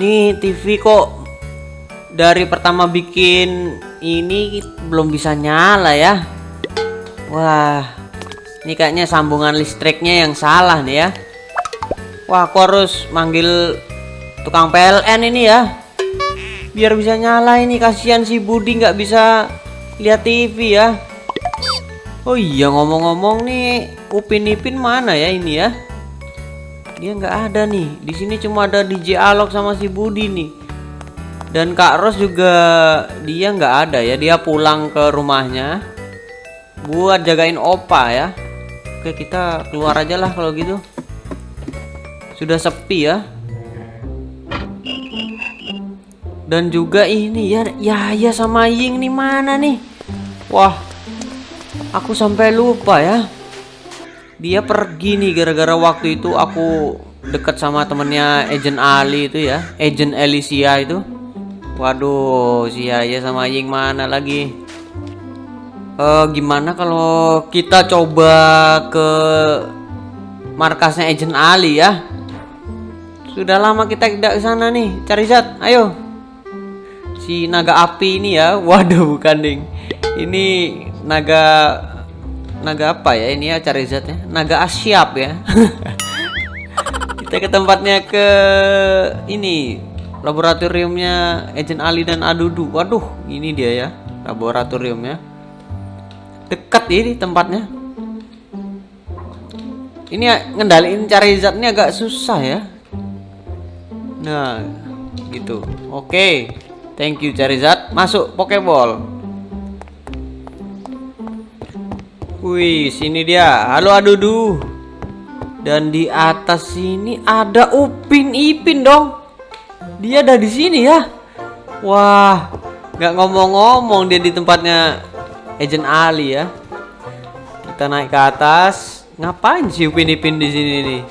Ini TV kok dari pertama bikin ini belum bisa nyala ya. Wah, ini kayaknya sambungan listriknya yang salah nih ya. Wah, aku harus manggil tukang PLN ini ya, biar bisa nyala ini. Kasihan si Budi nggak bisa lihat TV ya. Oh iya, ngomong-ngomong nih, Upin Ipin mana ya ini ya? Dia nggak ada nih. Di sini cuma ada DJ Alok sama si Budi nih. Dan Kak Ros juga dia nggak ada ya. Dia pulang ke rumahnya buat jagain Opa ya. Oke, kita keluar aja lah kalau gitu. Sudah sepi ya. Dan juga ini ya, Yaya sama Ying nih mana nih? Wah, aku sampai lupa ya. Dia pergi nih gara-gara waktu itu aku deket sama temennya Agent Ali itu ya, Agent Alicia itu. Waduh, si Yaya sama Ying mana lagi? Gimana kalau kita coba ke markasnya Agent Ali ya? Sudah lama kita tidak ke sana nih. Cari Zat, ayo. Si naga api ini ya. Waduh, bukan ding. Ini naga apa ya ini ya, cari Zatnya. Naga Asyap ya. Kita ke tempatnya, ke ini laboratoriumnya Agent Ali dan Adudu. Waduh, ini dia ya laboratoriumnya. Dekat ini tempatnya. Ini ya, ngendaliin cari Zatnya agak susah ya. Nah, gitu. Oke. Thank you cari Zat. Masuk Pokeball. Wih, sini dia. Halo Adudu. Dan di atas sini ada Upin Ipin dong. Dia ada di sini ya. Wah, nggak ngomong-ngomong dia di tempatnya Agent Ali ya. Kita naik ke atas. Ngapain sih Upin Ipin di sini nih?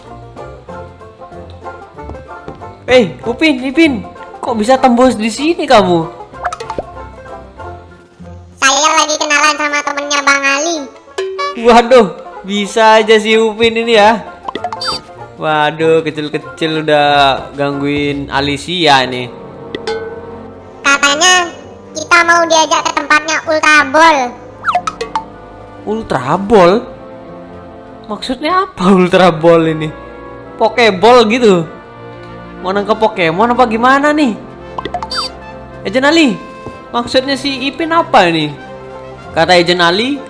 Upin Ipin, kok bisa tembus di sini kamu? Saya lagi kenalan sama temennya Bang Ali. Waduh, bisa aja si Upin ini ya. Waduh, kecil-kecil udah gangguin Alicia nih. Katanya kita mau diajak ke tempatnya Ultra Ball. Ultra Ball? Maksudnya apa Ultra Ball ini? Pokeball gitu? Mau nangkep Pokemon apa gimana nih? Agent Ali, maksudnya si Ipin apa ini? Kata Agent Ali,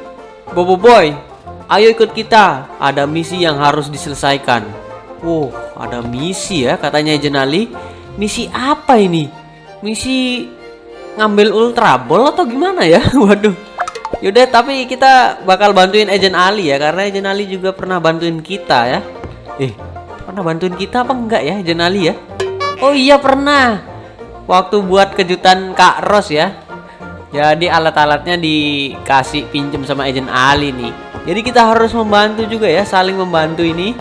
Bobo Boy, ayo ikut kita. Ada misi yang harus diselesaikan. Wow, ada misi ya katanya Agent Ali. Misi apa ini? Misi ngambil Ultra Ball atau gimana ya? Waduh. Yaudah, tapi kita bakal bantuin Agent Ali ya, karena Agent Ali juga pernah bantuin kita ya. Pernah bantuin kita apa enggak ya Agent Ali ya? Oh iya pernah. Waktu buat kejutan Kak Ros ya. Jadi alat-alatnya dikasih pinjem sama Agent Ali nih. Jadi kita harus membantu juga ya, saling membantu ini.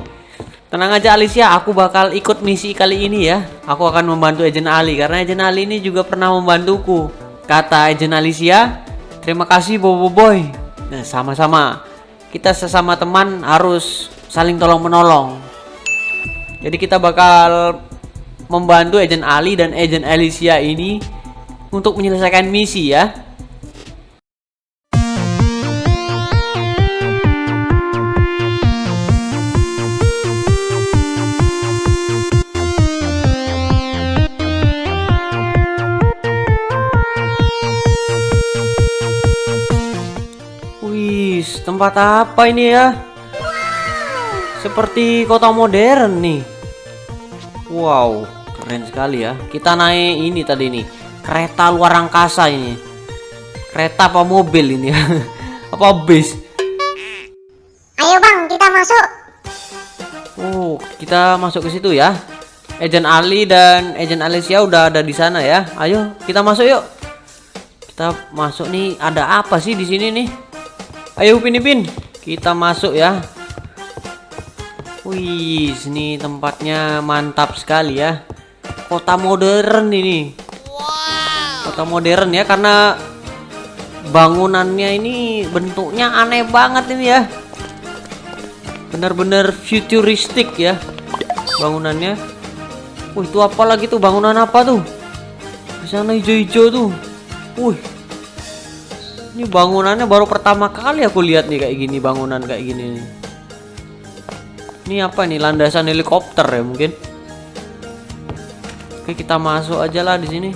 Tenang aja Alicia, aku bakal ikut misi kali ini ya. Aku akan membantu Agent Ali karena Agent Ali ini juga pernah membantuku. Kata Agent Alicia, terima kasih Bobo Boy. Nah, sama-sama. Kita sesama teman harus saling tolong menolong. Jadi kita bakal membantu Agent Ali dan Agent Alicia ini untuk menyelesaikan misi ya. Wih, tempat apa ini ya? Seperti kota modern nih. Wow, keren sekali ya. Kita naik ini tadi nih, kereta luar angkasa ini. Kereta apa mobil ini ya? Apa bis? Ayo Bang, kita masuk. Oh, kita masuk ke situ ya. Agent Ali dan Agent Alicia udah ada di sana ya. Ayo, kita masuk yuk. Kita masuk nih. Ada apa sih di sini nih? Ayo Upin Ipin, kita masuk ya. Wih, sini tempatnya mantap sekali ya. Kota modern ini. Kota modern ya, karena bangunannya ini bentuknya aneh banget ini ya. Benar-benar futuristik ya bangunannya. Wih, itu apa lagi tuh? Bangunan apa tuh? Di sana hijau-hijau tuh. Wih. Ini bangunannya baru pertama kali aku lihat nih kayak gini, bangunan kayak gini nih. Ini apa nih? Landasan helikopter ya mungkin. Oke, kita masuk aja lah di sini.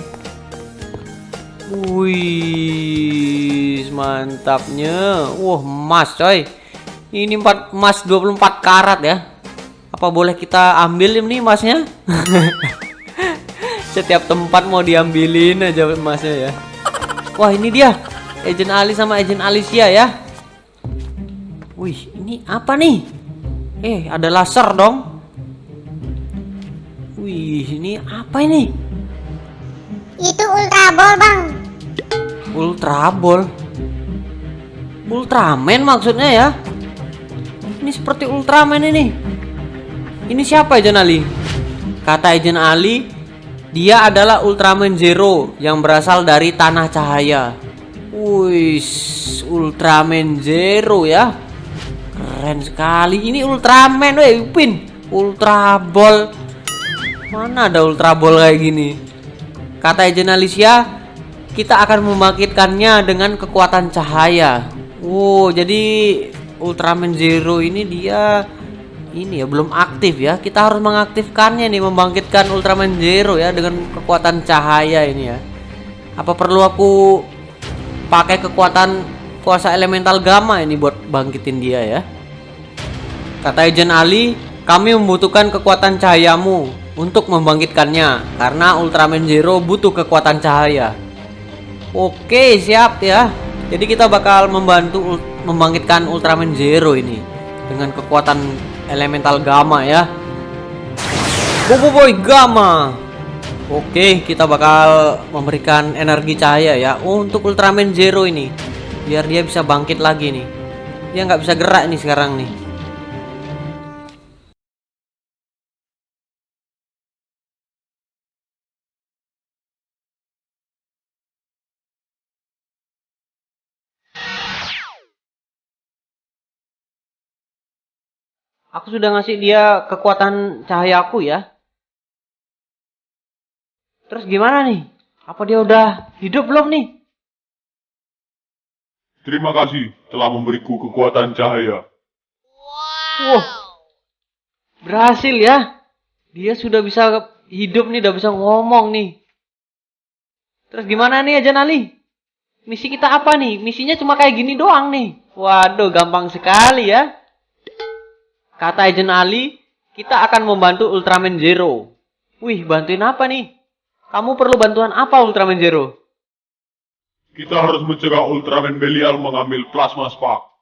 Wih, mantapnya. Wah, emas coy. Ini emas 24 karat ya. Apa boleh kita ambil ini emasnya? Setiap tempat mau diambilin aja emasnya ya. Wah, ini dia. Agent Ali sama Agent Alicia ya. Wih, ini apa nih? Ada laser dong. Wih, ini apa ini? Itu Ultra Ball, Bang. Ultra Ball. Ultraman maksudnya ya? Ini seperti Ultraman ini. Ini siapa Agent Ali? Kata Agent Ali, dia adalah Ultraman Zero yang berasal dari tanah cahaya. Wih, Ultraman Zero ya. Keren sekali. Ini Ultraman, weh, Upin. Ultra Ball. Mana ada Ultra Ball kayak gini? Kata Agent Alicia, kita akan membangkitkannya dengan kekuatan cahaya. Wow, jadi Ultraman Zero ini dia ini ya belum aktif ya. Kita harus mengaktifkannya nih, membangkitkan Ultraman Zero ya dengan kekuatan cahaya ini ya. Apa perlu aku pakai kekuatan kuasa elemental gamma ini buat bangkitin dia ya? Kata Agent Ali, kami membutuhkan kekuatan cahayamu untuk membangkitkannya karena Ultraman Zero butuh kekuatan cahaya. Oke, siap ya. Jadi kita bakal membantu membangkitkan Ultraman Zero ini dengan kekuatan elemental gamma ya. Boy gamma. Oke, kita bakal memberikan energi cahaya ya untuk Ultraman Zero ini, biar dia bisa bangkit lagi nih. Dia nggak bisa gerak nih sekarang nih. Aku sudah ngasih dia kekuatan cahayaku ya. Terus gimana nih? Apa dia udah hidup belum nih? Terima kasih telah memberiku kekuatan cahaya. Wah, berhasil ya. Dia sudah bisa hidup nih, udah bisa ngomong nih. Terus gimana nih Agent Ali? Misi kita apa nih? Misinya cuma kayak gini doang nih. Waduh, gampang sekali ya. Kata Agent Ali, kita akan membantu Ultraman Zero. Wih, bantuin apa nih? Kamu perlu bantuan apa Ultraman Zero? Kita harus mencegah Ultraman Belial mengambil plasma spark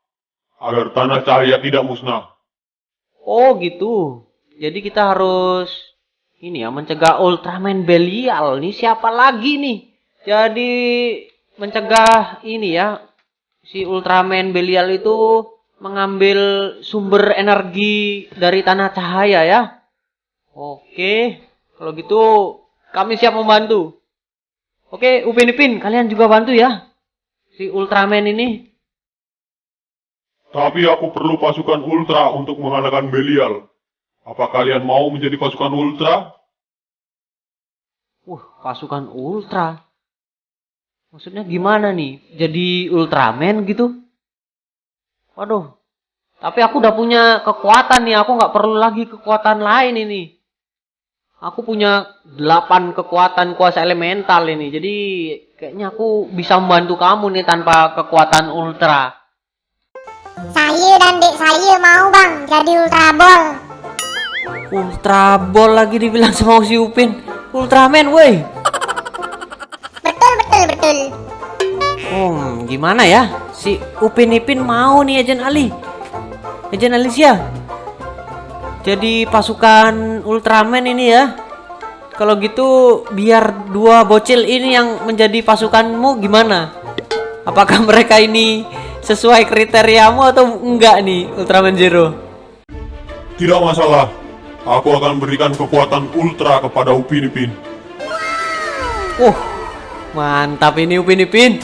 agar tanah cahaya tidak musnah. Oh gitu. Jadi kita harus ini ya, mencegah Ultraman Belial. Nih siapa lagi nih? Jadi mencegah ini ya, si Ultraman Belial itu mengambil sumber energi dari tanah cahaya ya. Oke, kalau gitu kami siap membantu. Oke, Upin Ipin, kalian juga bantu ya si Ultraman ini. Tapi aku perlu pasukan Ultra untuk mengalahkan Belial. Apa kalian mau menjadi pasukan Ultra? Pasukan Ultra. Maksudnya gimana nih? Jadi Ultraman gitu? Waduh. Tapi aku udah punya kekuatan nih. Aku nggak perlu lagi kekuatan lain ini. Aku punya 8 kekuatan kuasa elemental ini. Jadi kayaknya aku bisa membantu kamu nih tanpa kekuatan Ultra. Saya dan dek saya mau, Bang, jadi Ultra Ball. Ultra Ball lagi dibilang sama si Upin. Ultraman woi. Betul. Gimana ya? Si Upin Ipin mau nih Agent Ali. Agent Alicia. Jadi pasukan Ultraman ini ya. Kalau gitu biar 2 bocil ini yang menjadi pasukanmu gimana? Apakah mereka ini sesuai kriteriamu atau enggak nih Ultraman Zero? Tidak masalah. Aku akan berikan kekuatan Ultra kepada Upin Ipin. Mantap ini Upin Ipin.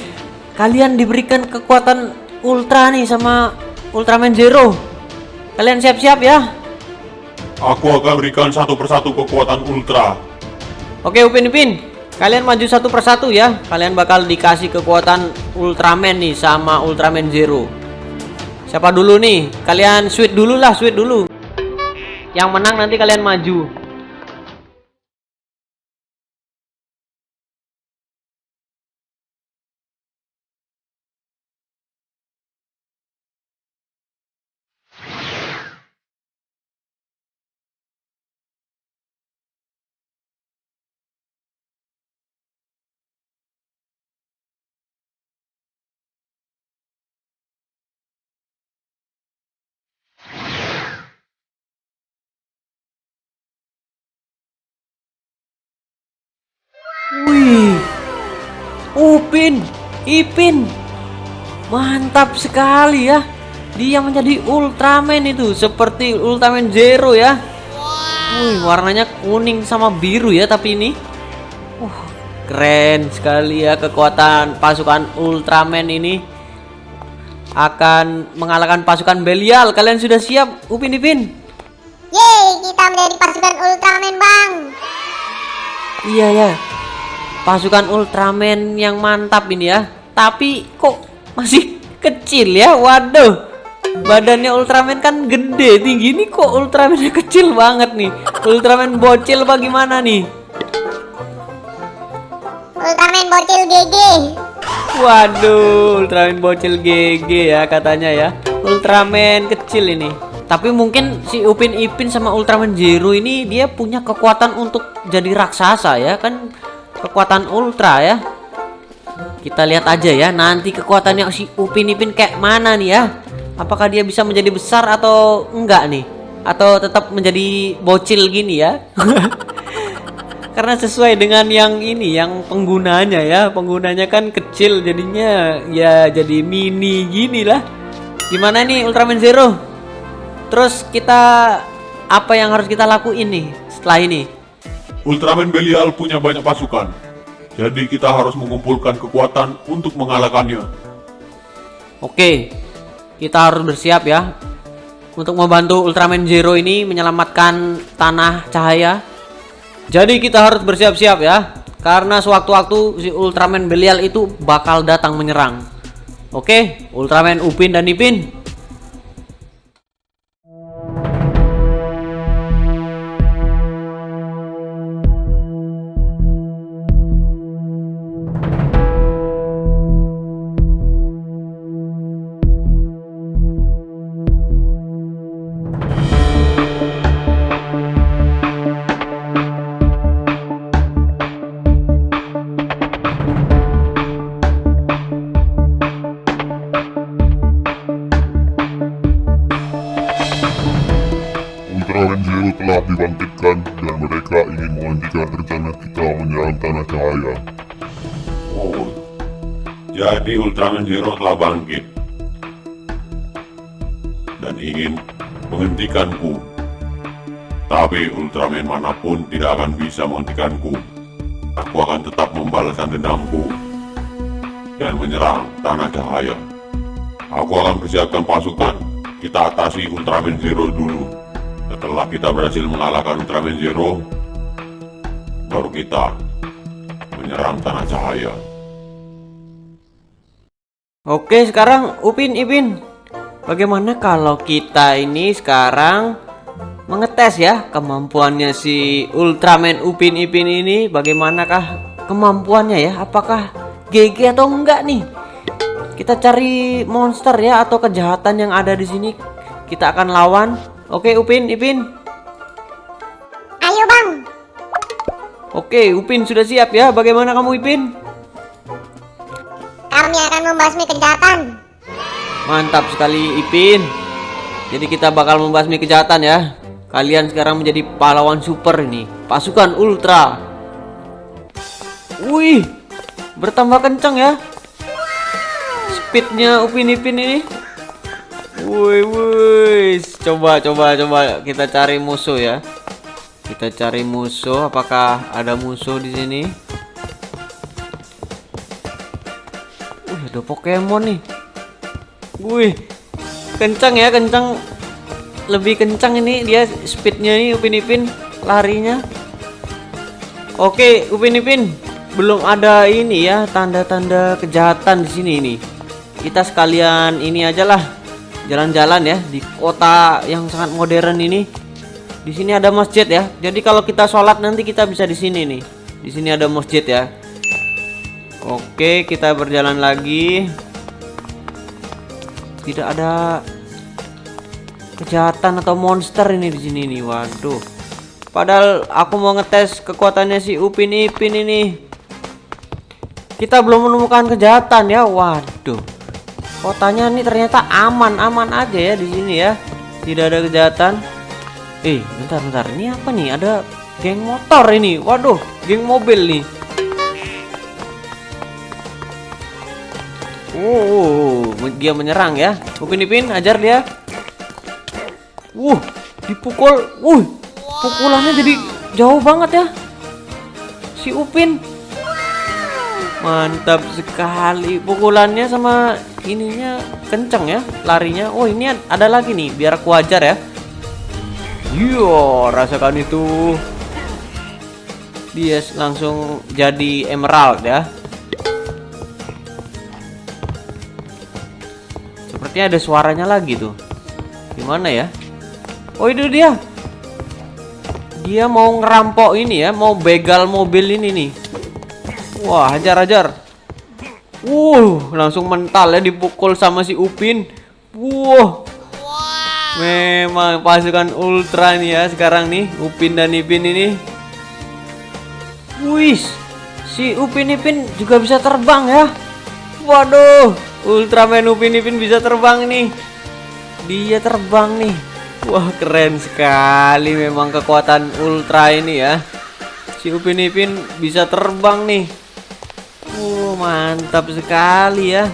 Kalian diberikan kekuatan Ultra nih sama Ultraman Zero. Kalian siap-siap ya. Aku akan berikan satu persatu kekuatan Ultra Oke, Upin Ipin, kalian maju satu persatu ya. Kalian bakal dikasih kekuatan Ultraman nih sama Ultraman Zero. Siapa dulu nih? Kalian sweet dulu lah, sweet dulu. Yang menang nanti kalian maju. Wih, Upin Ipin, mantap sekali ya. Dia menjadi Ultraman itu seperti Ultraman Zero ya. Wih, warnanya kuning sama biru ya, tapi ini keren sekali ya. Kekuatan pasukan Ultraman ini akan mengalahkan pasukan Belial. Kalian sudah siap, Upin Ipin? Yeay, kita menjadi pasukan Ultraman, Bang. Iya ya, pasukan Ultraman yang mantap ini ya. Tapi kok masih kecil ya. Waduh, badannya Ultraman kan gede tinggi, ini kok Ultramannya kecil banget nih. Ultraman bocil bagaimana nih? Ultraman bocil GG. Waduh, Ultraman bocil GG ya katanya ya. Ultraman kecil ini. Tapi mungkin si Upin Ipin sama Ultraman Zero ini dia punya kekuatan untuk jadi raksasa ya kan. Kekuatan ultra ya. Kita lihat aja ya nanti kekuatannya si Upin Ipin kayak mana nih ya. Apakah dia bisa menjadi besar atau enggak nih? Atau tetap menjadi bocil gini ya? Karena sesuai dengan yang ini, yang penggunanya ya. Penggunanya kan kecil jadinya ya jadi mini gini lah. Gimana nih Ultraman Zero? Terus kita apa yang harus kita lakuin nih setelah ini? Ultraman Belial punya banyak pasukan. Jadi kita harus mengumpulkan kekuatan untuk mengalahkannya. Oke, kita harus bersiap ya untuk membantu Ultraman Zero ini menyelamatkan tanah cahaya. Jadi kita harus bersiap-siap ya, karena sewaktu-waktu si Ultraman Belial itu bakal datang menyerang. Oke, Ultraman Upin dan Ipin. Ultraman Zero telah dibangkitkan dan mereka ingin menghentikan rencana kita menyerang tanah cahaya. Oh, jadi Ultraman Zero telah bangkit dan ingin menghentikanku. Tapi Ultraman manapun tidak akan bisa menghentikanku. Aku akan tetap membalaskan dendamku dan menyerang tanah cahaya. Aku akan persiapkan pasukan. Kita atasi Ultraman Zero dulu. Setelah kita berhasil mengalahkan Ultraman Zero, baru kita menyerang tanah cahaya. Oke, sekarang Upin Ipin, bagaimana kalau kita ini sekarang mengetes ya kemampuannya si Ultraman Upin Ipin ini? Bagaimanakah kemampuannya ya? Apakah GG atau enggak nih? Kita cari monster ya atau kejahatan yang ada di sini. Kita akan lawan. Oke, Upin Ipin. Ayo, Bang. Oke, Upin sudah siap ya. Bagaimana kamu, Ipin? Kami akan membasmi kejahatan. Mantap sekali, Ipin. Jadi kita bakal membasmi kejahatan ya. Kalian sekarang menjadi pahlawan super ini. Pasukan Ultra. Wih, bertambah kencang ya speednya Upin Ipin ini. Wih, coba kita cari musuh ya. Kita cari musuh. Apakah ada musuh di sini? Ada Pokemon nih. Wih, kencang ya, kencang. Lebih kencang ini dia speednya nih Upin Ipin larinya. Oke, Upin Ipin, belum ada ini ya tanda-tanda kejahatan di sini ini. Kita sekalian ini aja lah, jalan-jalan ya di kota yang sangat modern ini. Di sini ada masjid ya. Jadi kalau kita sholat nanti kita bisa di sini nih. Di sini ada masjid ya. Oke, kita berjalan lagi. Tidak ada kejahatan atau monster ini di sini nih. Waduh. Padahal aku mau ngetes kekuatannya si Upin Ipin ini. Kita belum menemukan kejahatan ya. Waduh. Kotanya nih ternyata aman-aman aja ya di sini ya. Tidak ada kejahatan. Bentar. Ini apa nih? Ada geng motor ini. Waduh, geng mobil nih. Dia menyerang ya. Upin Ipin, ajar dia. Dipukul. Pukulannya jadi jauh banget ya. Si Upin. Mantap sekali. Pukulannya sama ininya kenceng ya, larinya. Ini ada lagi nih, biar aku ajar ya. Rasakan itu. Dia langsung jadi emerald ya. Sepertinya ada suaranya lagi tuh. Gimana ya? Itu dia. Dia mau ngerampok ini ya, mau begal mobil ini nih. Wah, hajar. Langsung mental ya, dipukul sama si Upin. Memang pasukan ultra nih ya sekarang nih, Upin dan Ipin ini. Si Upin Ipin juga bisa terbang ya. Waduh, Ultraman Upin Ipin bisa terbang nih. Dia terbang nih. Wah, keren sekali memang kekuatan ultra ini ya. Si Upin Ipin bisa terbang nih. Mantap sekali ya.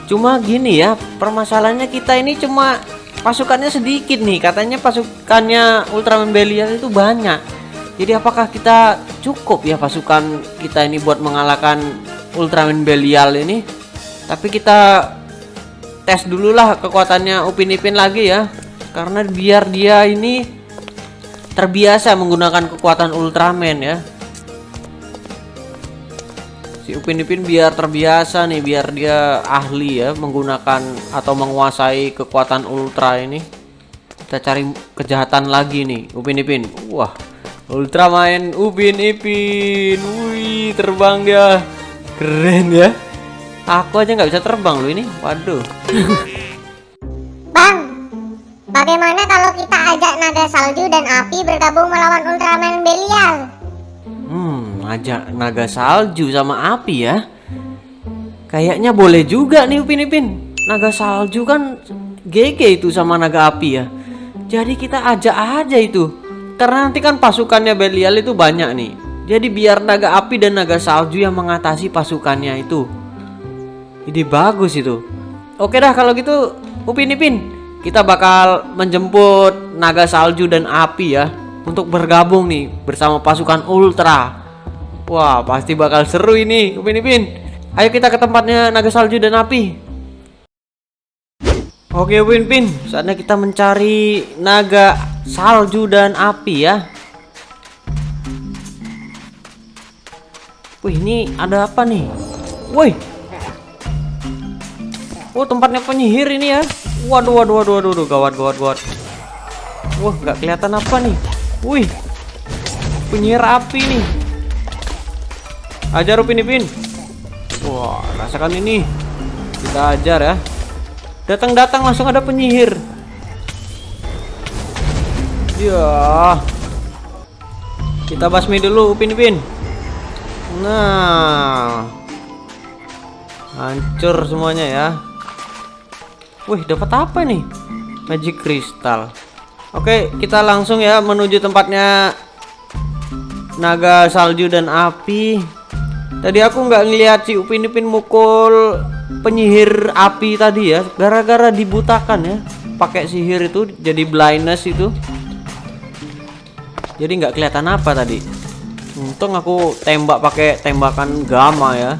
Cuma gini ya, permasalahannya kita ini cuma pasukannya sedikit nih. Katanya pasukannya Ultraman Belial itu banyak. Jadi apakah kita cukup ya pasukan kita ini buat mengalahkan Ultraman Belial ini? Tapi kita tes dulu lah kekuatannya Upin Ipin lagi ya. Karena biar dia ini terbiasa menggunakan kekuatan Ultraman ya. Si Upin Ipin biar terbiasa nih, biar dia ahli ya menggunakan atau menguasai kekuatan ultra ini. Kita cari kejahatan lagi nih, Upin Ipin. Wah, Ultraman Upin Ipin. Terbang dia. Keren ya. Aku aja nggak bisa terbang loh ini. Waduh. Bang, bagaimana kalau kita ajak naga salju dan api bergabung melawan Ultraman Belial? Ajak naga salju sama api ya. Kayaknya boleh juga nih Upin Ipin. Naga salju kan GG itu sama naga api ya. Jadi kita ajak aja itu. Karena nanti kan pasukannya Belial itu banyak nih. Jadi biar naga api dan naga salju yang mengatasi pasukannya itu. Ide bagus itu. Oke dah kalau gitu Upin Ipin, kita bakal menjemput naga salju dan api ya untuk bergabung nih bersama pasukan ultra. Wah, pasti bakal seru ini Upin Ipin. Ayo kita ke tempatnya naga salju dan api. Oke Upin Ipin, saatnya kita mencari naga salju dan api ya. Ini ada apa nih? Tempatnya penyihir ini ya. Waduh, gawat. Wah, nggak kelihatan apa nih. Penyihir api nih. Ajar Upin Ipin. Wah, rasakan ini. Kita ajar ya. Datang langsung ada penyihir. Ya. Kita basmi dulu Upin Ipin. Nah. Hancur semuanya ya. Dapat apa nih? Magic Crystal. Oke, kita langsung ya menuju tempatnya naga salju dan api. Tadi aku nggak ngeliat si Upin Ipin mukul penyihir api tadi ya, gara-gara dibutakan ya, pakai sihir itu jadi blindness itu. Jadi nggak kelihatan apa tadi. Untung aku tembak pakai tembakan gamma ya.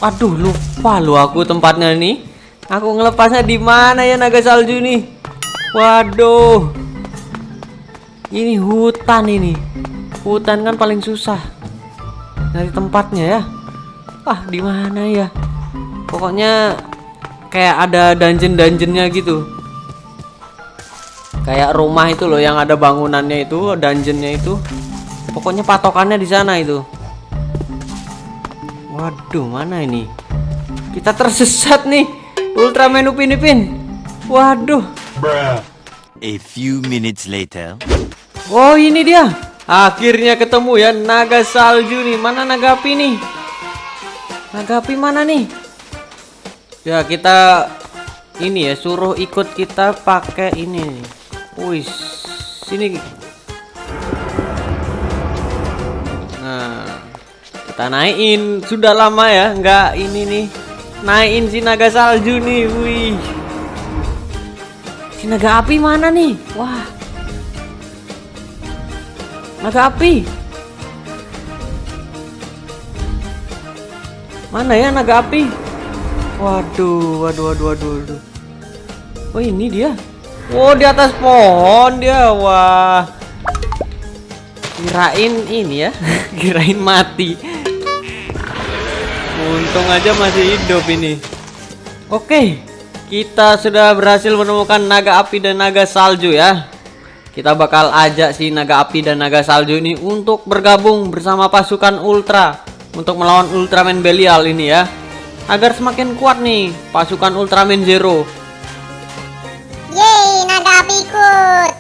Aduh, lupa lu aku tempatnya nih. Aku ngelepasnya di mana ya naga salju nih? Waduh. Ini hutan ini. Hutan kan paling susah dari tempatnya ya. Wah, di mana ya? Pokoknya kayak ada dungeon-dungeonnya gitu. Kayak rumah itu loh yang ada bangunannya itu, dungeonnya itu. Pokoknya patokannya di sana itu. Waduh, mana ini? Kita tersesat nih. Ultraman Upin Ipin. Waduh. A few minutes later. Oh, ini dia. Akhirnya ketemu ya naga salju nih. Mana naga api nih? Naga api mana nih? Ya, kita ini ya suruh ikut kita pakai ini nih. Wih, sini. Nah, kita naikin. Sudah lama ya nggak ini nih. Naikin si naga salju nih. Wih. Si naga api mana nih? Wah. Naga api. Mana ya naga api? Waduh. Oh, ini dia. Oh, di atas pohon dia. Wah. Kirain ini ya. Kirain mati. Untung aja masih hidup ini. Oke. Kita sudah berhasil menemukan naga api dan naga salju ya. Kita bakal ajak si naga api dan naga salju ini untuk bergabung bersama pasukan Ultra untuk melawan Ultraman Belial ini ya. Agar semakin kuat nih pasukan Ultraman Zero. Yeay, naga api ikut.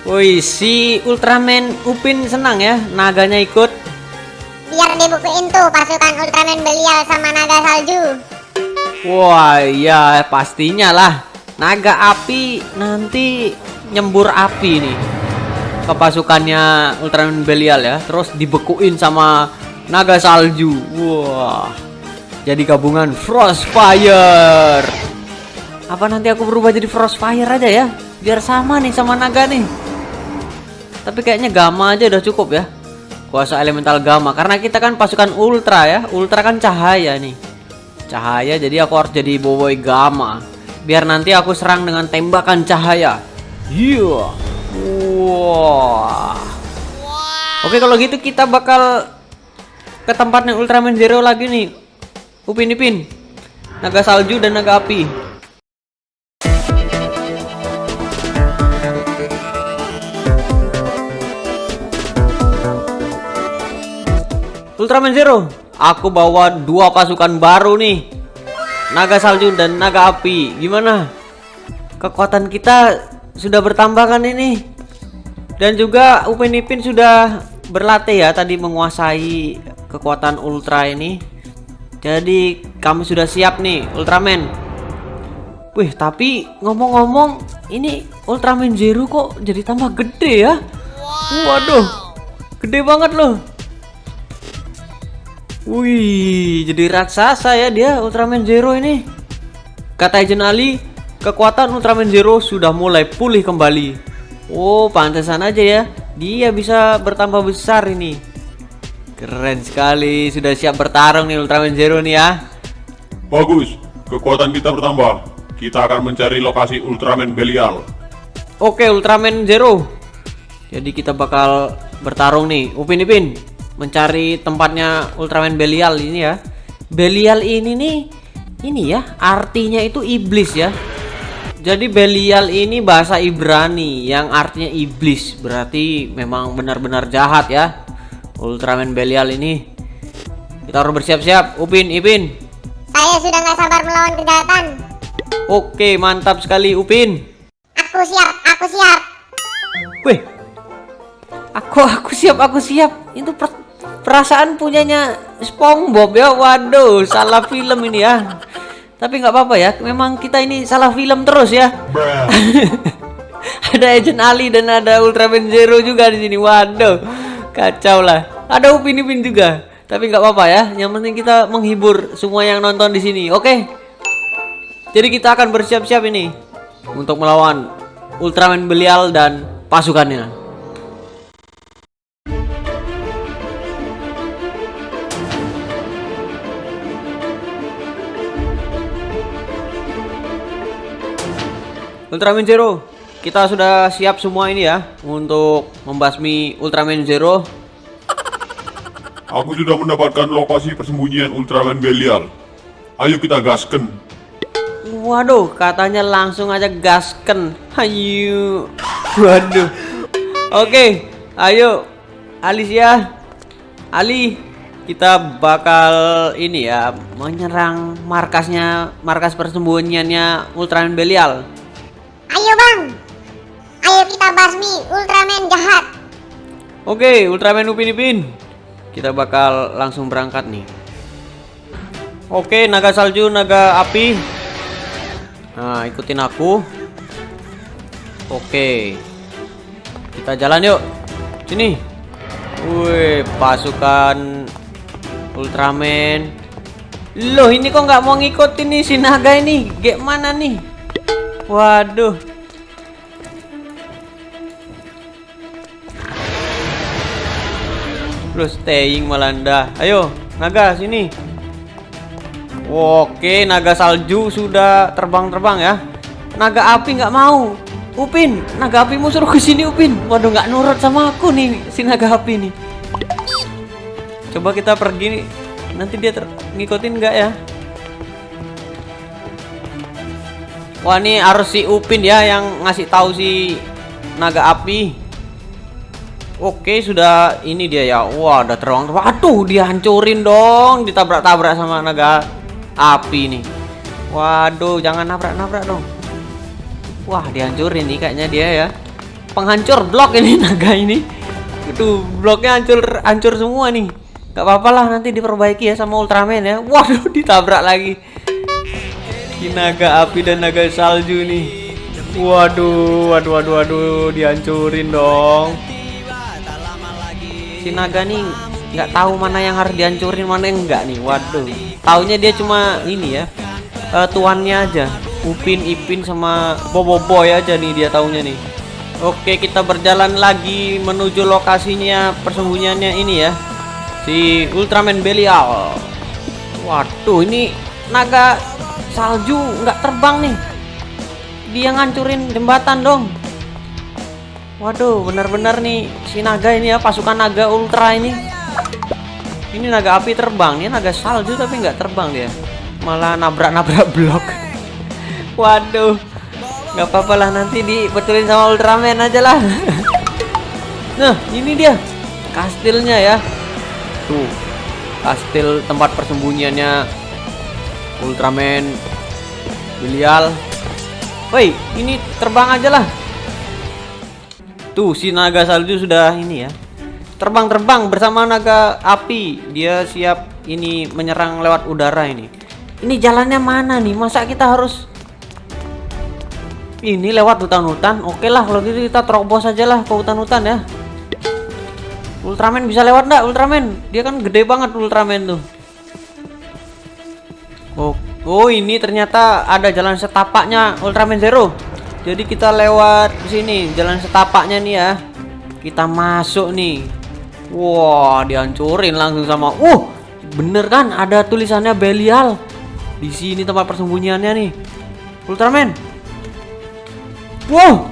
Woi, si Ultraman Upin senang ya naganya ikut. Biar dibukuin tuh pasukan Ultraman Belial sama naga salju. Wah, ya pastinya lah. Naga api nanti nyembur api nih ke pasukannya Ultraman Belial ya. Terus dibekuin sama naga salju. Wah. Jadi gabungan Frostfire. Apa nanti aku berubah jadi Frostfire aja ya? Biar sama nih sama naga nih. Tapi kayaknya Gamma aja udah cukup ya. Kuasa elemental Gamma karena kita kan pasukan Ultra ya. Ultra kan cahaya nih. Cahaya, jadi aku harus jadi Boboiboy Gamma. Biar nanti aku serang dengan tembakan cahaya. Iya. Wah. Oke, kalau gitu kita bakal ke tempatnya Ultraman Zero lagi nih. Upin Ipin, naga salju dan naga api. Ultraman Zero, aku bawa 2 pasukan baru nih. Naga salju dan naga api. Gimana? Kekuatan kita sudah bertambah kan ini? Dan juga Upin Ipin sudah berlatih ya tadi menguasai kekuatan Ultra ini. Jadi kami sudah siap nih Ultraman. Wih, tapi ngomong-ngomong ini Ultraman Zero kok jadi tambah gede ya? Waduh, gede banget loh. Wih, jadi raksasa ya dia Ultraman Zero ini. Kata Agent Ali, kekuatan Ultraman Zero sudah mulai pulih kembali. Oh, pantesan aja ya dia bisa bertambah besar ini. Keren sekali, sudah siap bertarung nih Ultraman Zero nih ya. Bagus, kekuatan kita bertambah. Kita akan mencari lokasi Ultraman Belial. Oke, Ultraman Zero. Jadi kita bakal bertarung nih Upin Ipin mencari tempatnya Ultraman Belial ini ya. Belial ini ya artinya itu iblis ya. Jadi Belial ini bahasa Ibrani yang artinya iblis. Berarti memang benar-benar jahat ya Ultraman Belial ini. Kita harus bersiap-siap Upin Ipin. Saya sudah nggak sabar melawan kejahatan. Oke, mantap sekali Upin. Aku siap. Wih, aku siap. Itu perasaan punyanya SpongeBob ya. Waduh, salah film ini ya. Tapi nggak apa-apa ya. Memang kita ini salah film terus ya. Ada Agent Ali dan ada Ultraman Zero juga di sini. Waduh, kacau lah. Ada Upin Ipin juga. Tapi nggak apa-apa ya. Yang penting kita menghibur semua yang nonton di sini. Oke. Jadi kita akan bersiap-siap ini untuk melawan Ultraman Belial dan pasukannya. Ultraman Zero, kita sudah siap semua ini ya untuk membasmi Ultraman Zero. Aku sudah mendapatkan lokasi persembunyian Ultraman Belial. Ayo kita gasken. Waduh, katanya langsung aja gasken. Ayo. Waduh. Oke, ayo Alicia. Ali, kita bakal ini ya menyerang markas persembunyiannya Ultraman Belial. Ayo bang, ayo kita basmi Ultraman jahat. Oke, Ultraman Upin Ipin, kita bakal langsung berangkat nih. Oke, naga salju, naga api. Nah, ikutin aku. Oke, kita jalan yuk. Sini. Wih, pasukan Ultraman. Loh, ini kok nggak mau ngikutin nih si naga ini? Gimana nih? Waduh. Loh, staying Malanda. Ayo, naga sini. Oke, naga salju sudah terbang-terbang ya. Naga api nggak mau. Upin, naga apimu suruh ke sini Upin. Waduh, nggak nurut sama aku nih si naga api nih. Coba kita pergi nih. Nanti dia ngikutin nggak ya? Wah, ini harus si Upin ya yang ngasih tahu si naga api. Oke, sudah ini dia ya. Wah, udah terbang. Waduh, dihancurin dong, ditabrak-tabrak sama naga api nih. Waduh, jangan nabrak-nabrak dong. Wah, dihancurin nih kayaknya dia ya. Penghancur blok ini naga ini. Itu bloknya hancur semua nih. Gak apa-apa lah, nanti diperbaiki ya sama Ultraman ya. Waduh, ditabrak lagi. Si naga api dan naga salju nih. Waduh, dihancurin dong. Si naga nih nggak tahu mana yang harus dihancurin, mana yang enggak nih. Waduh, taunya dia cuma ini ya, tuannya aja. Upin Ipin sama Boboiboy aja nih dia taunya nih. Oke, kita berjalan lagi menuju lokasinya persembunyiannya ini ya, si Ultraman Belial. Waduh, ini naga salju nggak terbang nih. Dia ngancurin jembatan dong. Waduh, benar-benar nih si naga ini ya, pasukan naga ultra ini. Ini naga api terbang, ini naga salju tapi nggak terbang dia. Malah nabrak-nabrak blok. Waduh, nggak apa-apa lah, nanti dibetulin sama Ultraman aja lah. Nah, ini dia kastilnya ya. Tuh, kastil tempat persembunyiannya Ultraman Belial. Woi, ini terbang aja lah. Tuh, si naga salju sudah ini ya, terbang-terbang bersama naga api. Dia siap ini menyerang lewat udara ini. Ini jalannya mana nih? Masa kita harus ini lewat hutan-hutan? Oke lah, kalau gitu kita terobos aja lah ke hutan-hutan ya. Ultraman bisa lewat nggak? Ultraman, dia kan gede banget Ultraman tuh. Oh, ini ternyata ada jalan setapaknya Ultraman Zero. Jadi kita lewat sini, jalan setapaknya nih ya. Kita masuk nih. Wah, dihancurin langsung sama. Bener kan? Ada tulisannya Belial. Di sini tempat persembunyiannya nih. Ultraman. Wow,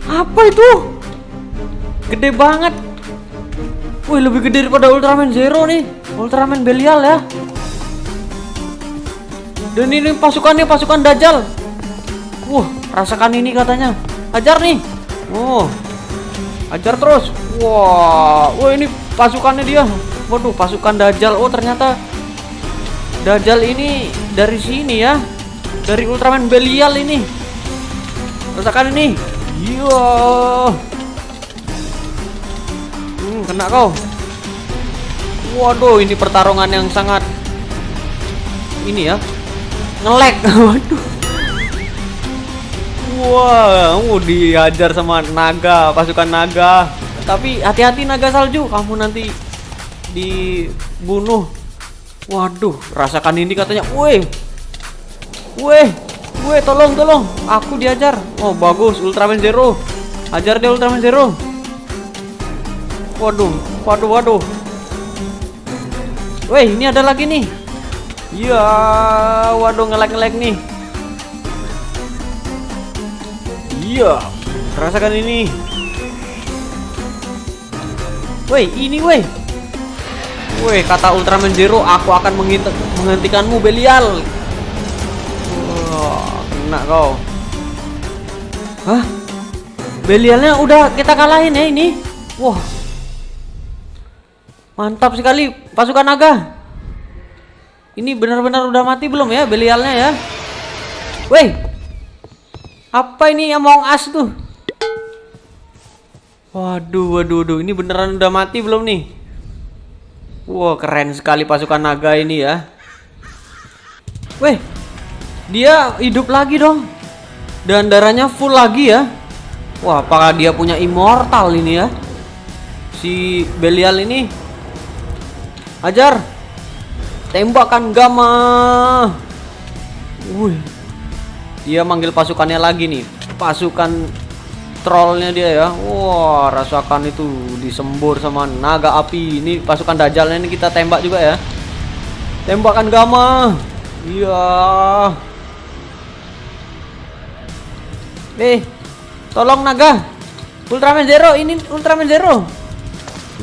apa itu? Gede banget. Wih, lebih gede daripada Ultraman Zero nih. Ultraman Belial ya. Dan ini pasukannya pasukan Dajjal. Rasakan ini katanya. Ajar nih. Ajar terus. Wah, ini pasukannya dia. Waduh, pasukan Dajjal. Ternyata Dajjal ini dari sini ya. Dari Ultraman Belial ini. Rasakan ini. Iya. Kena kau. Waduh, ini pertarungan yang sangat ini ya, nge-lag. Waduh. Wow, dihajar sama naga, pasukan naga. Tapi hati-hati naga salju, kamu nanti dibunuh. Waduh, rasakan ini katanya. Weh, tolong, aku diajar. Oh, bagus, Ultraman Zero. Ajar dia Ultraman Zero. Waduh. Weh, ini ada lagi nih. Ya, waduh, nge-lag nih. Iya, Rasakan ini. Woi, ini woi. Woi, kata Ultraman Zero, aku akan menghentikanmu, Belial. Wah, kena kau. Hah? Belialnya udah kita kalahin ya ini. Wah. Mantap sekali pasukan naga. Ini benar-benar udah mati belum ya Belialnya ya? Woi. Apa ini Among Us tuh? Waduh, ini beneran udah mati belum nih? Wah, keren sekali pasukan naga ini ya. Weh, dia hidup lagi dong. Dan darahnya full lagi ya. Wah, apakah dia punya immortal ini ya? Si Belial ini. Ajar. Tembakan Gamma. Wih. Dia manggil pasukannya lagi nih. Pasukan trollnya dia ya. Wah, rasakan itu disembur sama naga api. Ini pasukan Dajalnya ini kita tembak juga ya. Tembakan Gamma. Iya. Tolong naga. Ultraman Zero, ini Ultraman Zero.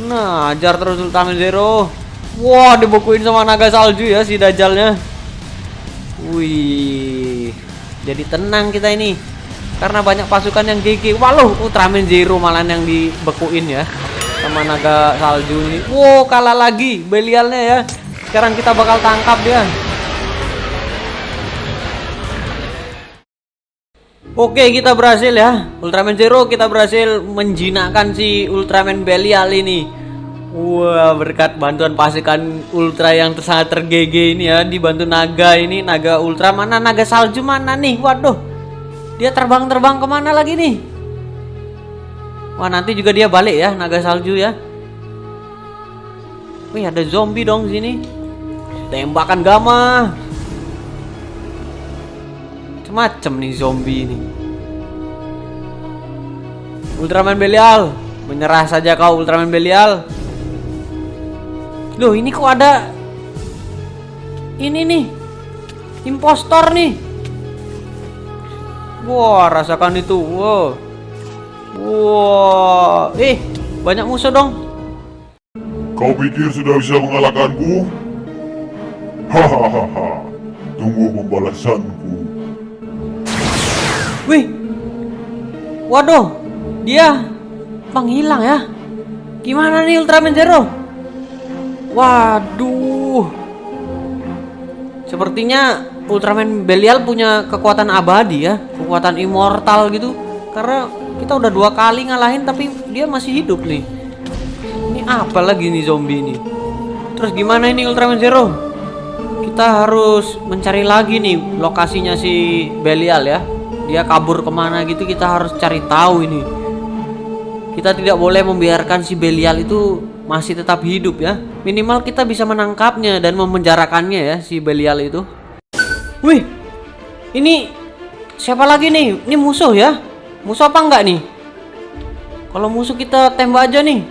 Nah, ajar terus Ultraman Zero. Wah, dibukuin sama naga salju ya si Dajalnya. Wih. Jadi tenang kita ini. Karena banyak pasukan yang GG. Waduh, Ultraman Zero malah yang dibekuin ya sama naga salju ini. Wow, kalah lagi Belialnya ya. Sekarang kita bakal tangkap dia. Oke, kita berhasil ya. Ultraman Zero kita berhasil menjinakkan si Ultraman Belial ini. Wah, berkat bantuan pasukan ultra yang sangat tergege ini ya, dibantu naga ini, naga ultra. Mana naga salju mana nih? Waduh, dia terbang-terbang kemana lagi nih? Wah, nanti juga dia balik ya, naga salju ya. Wih, ada zombie dong sini. Tembakan Gamma. Macam nih zombie ini. Ultraman Belial, menyerah saja kau Ultraman Belial. Loh, ini kok ada ini nih, impostor nih. Wah, rasakan itu. Wah, banyak musuh dong. Kau pikir sudah bisa mengalahkanku? Hahaha, tunggu pembalasanku. Wih, waduh, dia menghilang ya. Gimana nih Ultraman Zero? Waduh, sepertinya Ultraman Belial punya kekuatan abadi ya, kekuatan immortal gitu. Karena kita udah 2 kali ngalahin tapi dia masih hidup nih. Ini apa lagi nih zombie ini? Terus gimana ini Ultraman Zero? Kita harus mencari lagi nih lokasinya si Belial ya. Dia kabur kemana gitu, kita harus cari tahu ini. Kita tidak boleh membiarkan si Belial itu masih tetap hidup ya. Minimal kita bisa menangkapnya dan memenjarakannya ya si Belial itu. Wih, ini siapa lagi nih? Ini musuh ya? Musuh apa enggak nih? Kalau musuh kita tembak aja nih.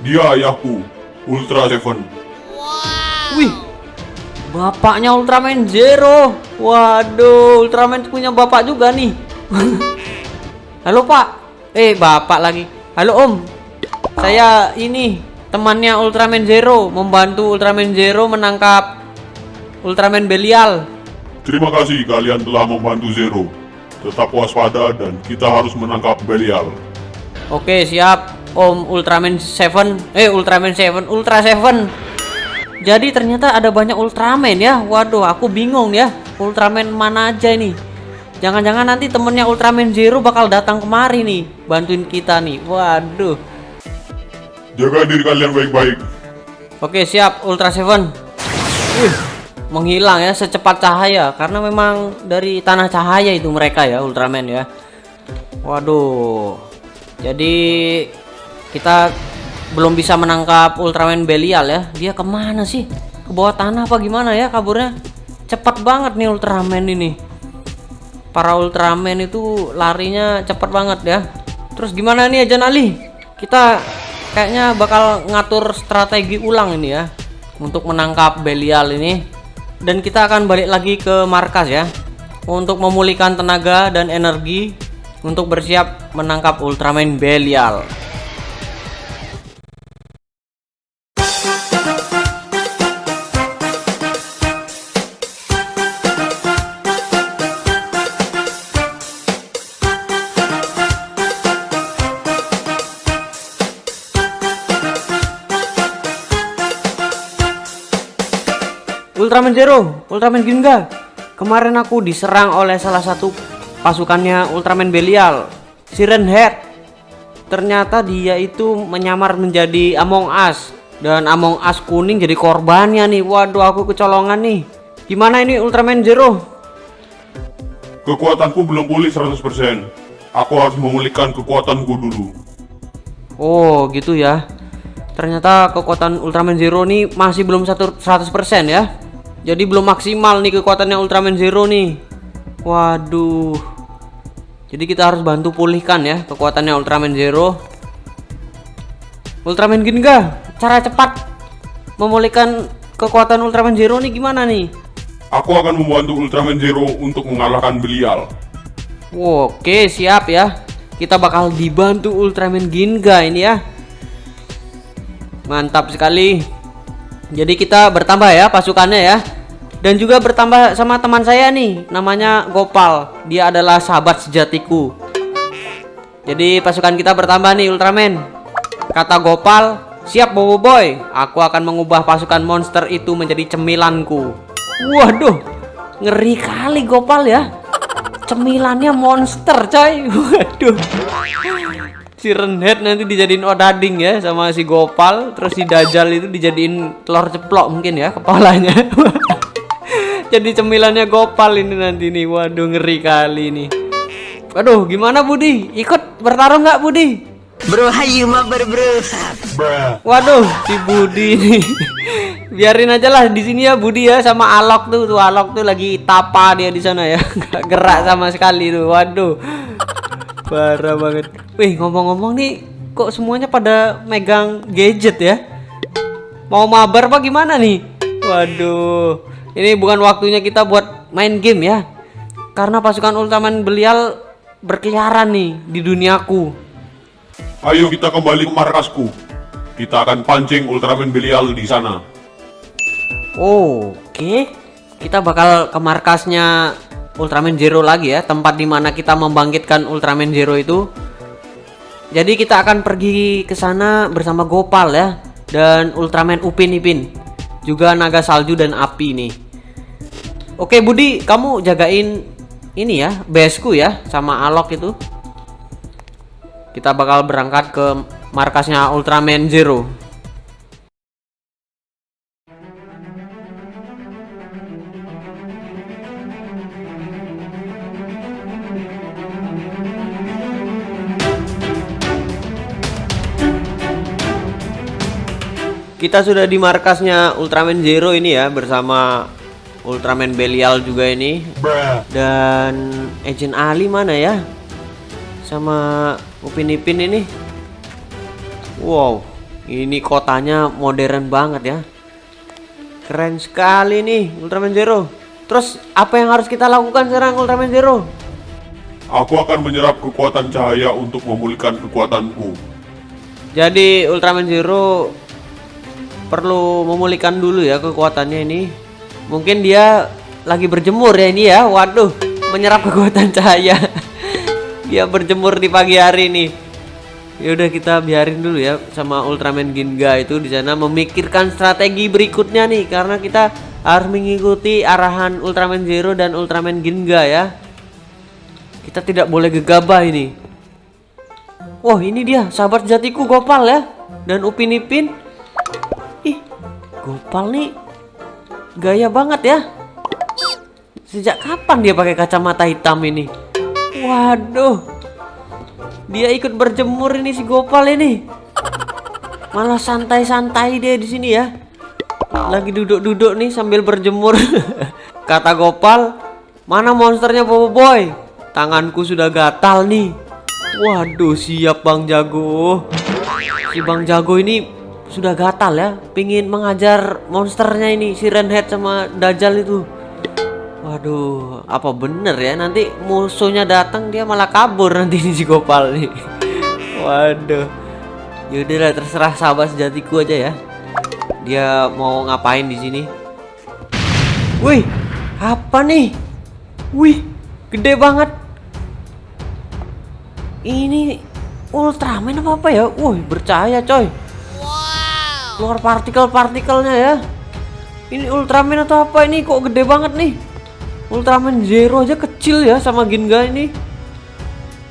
Dia ayahku, Ultra Seven. Wih, bapaknya Ultraman Zero. Waduh, Ultraman punya bapak juga nih. Halo Pak. Bapak lagi. Halo Om. Saya ini temannya Ultraman Zero, membantu Ultraman Zero menangkap Ultraman Belial. Terima kasih kalian telah membantu Zero. Tetap waspada dan kita harus menangkap Belial. Oke, siap Om Ultraman 7. Ultraman 7, Ultra 7. Jadi ternyata ada banyak Ultraman ya. Waduh, aku bingung ya. Ultraman mana aja ini? Jangan-jangan nanti temennya Ultraman Zero bakal datang kemari nih, bantuin kita nih. Waduh. Jaga diri kalian baik-baik. Oke, siap Ultra 7. Menghilang ya secepat cahaya karena memang dari tanah cahaya itu mereka ya Ultraman ya. Waduh. Jadi kita belum bisa menangkap Ultraman Belial ya. Dia kemana sih? Ke bawah tanah apa gimana ya kaburnya? Cepat banget nih Ultraman ini. Para Ultraman itu larinya cepat banget ya. Terus gimana nih Ajan Ali? Kita kayaknya bakal ngatur strategi ulang ini ya untuk menangkap Belial ini. Dan kita akan balik lagi ke markas ya untuk memulihkan tenaga dan energi untuk bersiap menangkap Ultraman Belial. Ultraman Zero, Ultraman Ginga. Kemarin aku diserang oleh salah satu pasukannya Ultraman Belial, Siren Head. Ternyata dia itu menyamar menjadi Among Us, dan Among Us kuning jadi korbannya nih. Waduh, aku kecolongan nih. Gimana ini Ultraman Zero? Kekuatanku belum pulih 100%. Aku harus memulihkan kekuatanku dulu. Oh gitu ya. Ternyata kekuatan Ultraman Zero nih masih belum 100% ya. Jadi belum maksimal nih kekuatannya Ultraman Zero nih. Waduh. Jadi kita harus bantu pulihkan ya kekuatannya Ultraman Zero. Ultraman Ginga, cara cepat memulihkan kekuatan Ultraman Zero nih gimana nih? Aku akan membantu Ultraman Zero untuk mengalahkan Belial. Oke, siap ya. Kita bakal dibantu Ultraman Ginga ini ya. Mantap sekali. Jadi kita bertambah ya pasukannya ya. Dan juga bertambah sama teman saya nih, namanya Gopal. Dia adalah sahabat sejatiku. Jadi pasukan kita bertambah nih Ultraman. Kata Gopal, siap Bobo Boy. Aku akan mengubah pasukan monster itu menjadi cemilanku. Waduh, ngeri kali Gopal ya. Cemilannya monster coy. Waduh. Si Renhead nanti dijadiin odading ya sama si Gopal. Terus si Dajjal itu dijadiin telur ceplok mungkin ya kepalanya. Jadi cemilannya Gopal ini nanti nih. Waduh, ngeri kali nih. Waduh, gimana Budi? Ikut bertarung nggak Budi? Bro, hayu mabar bro. Waduh, si Budi nih. Biarin aja lah di sini ya Budi ya, sama Alok tuh. Tuh Alok tuh lagi tapa dia di sana ya. Nggak gerak sama sekali tuh. Waduh. Parah banget. Wih, ngomong-ngomong nih, kok semuanya pada megang gadget ya? Mau mabar apa gimana nih? Waduh, ini bukan waktunya kita buat main game ya. Karena pasukan Ultraman Belial berkeliaran nih di duniaku. Ayo kita kembali ke markasku. Kita akan pancing Ultraman Belial di sana. Oke, kita bakal ke markasnya Ultraman Zero lagi ya, tempat dimana kita membangkitkan Ultraman Zero itu. Jadi kita akan pergi ke sana bersama Gopal ya, dan Ultraman Upin Ipin, juga naga salju dan api nih. Oke Budi, kamu jagain ini ya, baseku ya, sama Alok itu. Kita bakal berangkat ke markasnya Ultraman Zero. Kita sudah di markasnya Ultraman Zero ini ya, bersama Ultraman Belial juga ini. Dan Agent Ali mana ya? Sama Upin Ipin ini. Wow, ini kotanya modern banget ya. Keren sekali nih Ultraman Zero. Terus apa yang harus kita lakukan sekarang Ultraman Zero? Aku akan menyerap kekuatan cahaya untuk memulihkan kekuatanku. Jadi Ultraman Zero perlu memulihkan dulu ya kekuatannya ini. Mungkin dia lagi berjemur ya ini ya. Waduh, menyerap kekuatan cahaya. Dia berjemur di pagi hari nih. Ya udah, kita biarin dulu ya sama Ultraman Ginga itu di sana memikirkan strategi berikutnya nih, karena kita harus mengikuti arahan Ultraman Zero dan Ultraman Ginga ya. Kita tidak boleh gegabah ini. Wah, ini dia sahabat jatiku Gopal ya, dan Upin Ipin. Ih, Gopal nih gaya banget ya. Sejak kapan dia pakai kacamata hitam ini? Waduh, dia ikut berjemur ini si Gopal ini. Malah santai-santai dia di sini ya. Lagi duduk-duduk nih sambil berjemur. Kata Gopal, mana monsternya Bobo Boy? Tanganku sudah gatal nih. Waduh, siap Bang Jago. Si Bang Jago ini sudah gatal ya, pingin mengajar monsternya ini, si Renhead sama Dajjal itu. Waduh, apa bener ya nanti musuhnya datang dia malah kabur nanti nih si Gopal nih. Waduh. Yaudahlah terserah sahabat sejatiku aja ya. Dia mau ngapain di sini? Wih, apa nih? Wih, gede banget. Ini Ultraman apa ya? Wih, bercahaya coy. Keluar partikel-partikelnya ya. Ini Ultraman atau apa ini? Kok gede banget nih? Ultraman Zero aja kecil ya sama Ginga ini.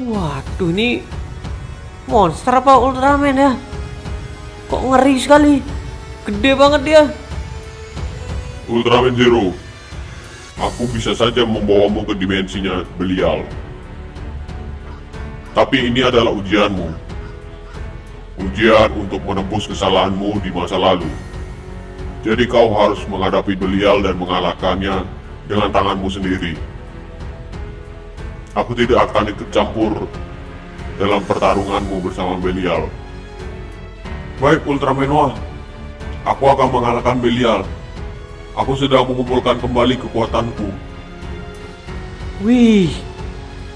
Waduh, ini monster apa Ultraman ya? Kok ngeri sekali. Gede banget dia. Ultraman Zero, aku bisa saja membawamu ke dimensinya Belial. Tapi ini adalah ujianmu. Ujian untuk menembus kesalahanmu di masa lalu. Jadi kau harus menghadapi Belial dan mengalahkannya dengan tanganmu sendiri. Aku tidak akan ikut campur dalam pertarunganmu bersama Belial. Baik Ultraman Noah, aku akan mengalahkan Belial. Aku sedang mengumpulkan kembali kekuatanku. Wih,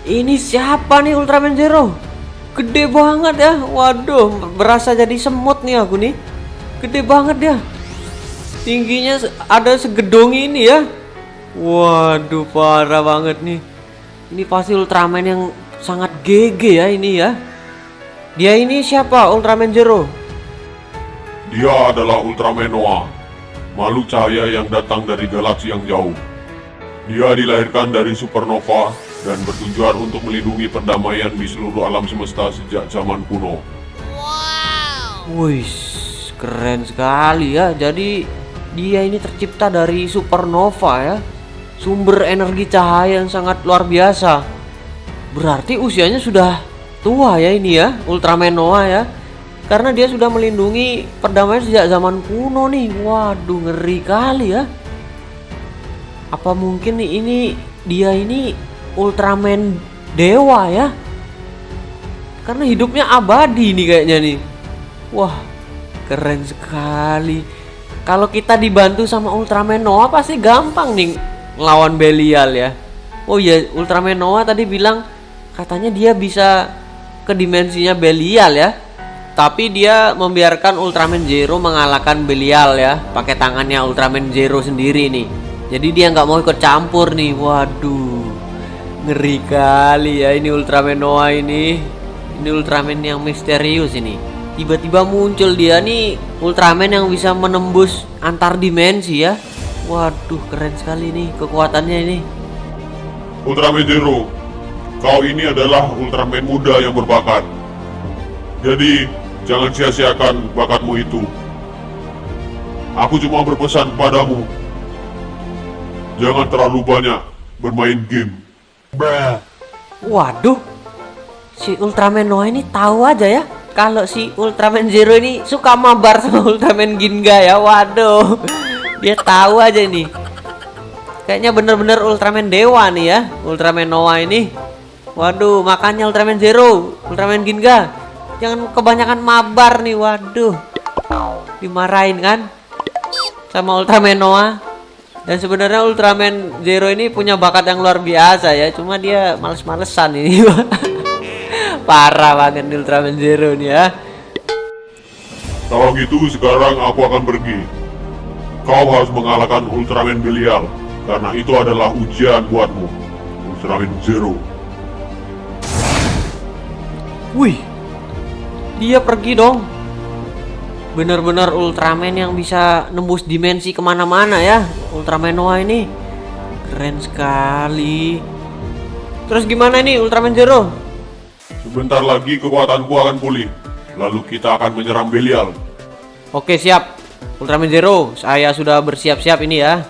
ini siapa nih Ultraman Zero? Gede banget ya. Waduh, berasa jadi semut nih aku nih. Gede banget dia. Tingginya ada segedong ini ya. Waduh, parah banget nih. Ini pasti Ultraman yang sangat GG ya ini ya. Dia ini siapa Ultraman Zero? Dia adalah Ultraman Noah, makhluk cahaya yang datang dari galaksi yang jauh. Dia dilahirkan dari supernova dan bertujuan untuk melindungi perdamaian di seluruh alam semesta sejak zaman kuno. Wih, keren sekali ya. Jadi dia ini tercipta dari supernova ya. Sumber energi cahaya yang sangat luar biasa. Berarti usianya sudah tua ya ini ya, Ultraman Noah ya. Karena dia sudah melindungi perdamaian sejak zaman kuno nih. Waduh, ngeri kali ya. Apa mungkin nih dia ini Ultraman dewa ya? Karena hidupnya abadi nih kayaknya nih. Wah, keren sekali. Kalau kita dibantu sama Ultraman Noah pasti gampang nih ngelawan Belial ya. Oh iya, Ultraman Noah tadi bilang katanya dia bisa ke dimensinya Belial ya. Tapi dia membiarkan Ultraman Zero mengalahkan Belial ya, pakai tangannya Ultraman Zero sendiri nih. Jadi dia nggak mau ikut campur nih. Waduh, ngeri kali ya ini Ultraman Noah ini. Ini Ultraman yang misterius ini. Tiba-tiba muncul dia nih, Ultraman yang bisa menembus antar dimensi ya. Waduh, keren sekali nih kekuatannya ini. Ultraman Zero, kau ini adalah Ultraman muda yang berbakat. Jadi, jangan sia-siakan bakatmu itu. Aku cuma berpesan padamu, jangan terlalu banyak bermain game. Waduh, si Ultraman Noah ini tahu aja ya kalau si Ultraman Zero ini suka mabar sama Ultraman Ginga ya. Waduh, dia tahu aja nih. Kayaknya bener-bener Ultraman dewa nih ya, Ultraman Noah ini. Waduh, makanya Ultraman Zero, Ultraman Ginga, jangan kebanyakan mabar nih. Waduh, dimarahin kan sama Ultraman Noah. Dan sebenarnya Ultraman Zero ini punya bakat yang luar biasa ya, cuma dia males-malesan ini. Parah banget nih Ultraman Zero nih ya. Kalau gitu sekarang aku akan pergi. Kau harus mengalahkan Ultraman Belial, karena itu adalah ujian buatmu, Ultraman Zero. Wih, dia pergi dong. Bener-bener Ultraman yang bisa nembus dimensi kemana-mana ya, Ultraman Noah ini. Keren sekali. Terus gimana nih Ultraman Zero? Sebentar lagi kekuatanku akan pulih, lalu kita akan menyerang Belial. Oke, siap Ultraman Zero, saya sudah bersiap-siap ini ya.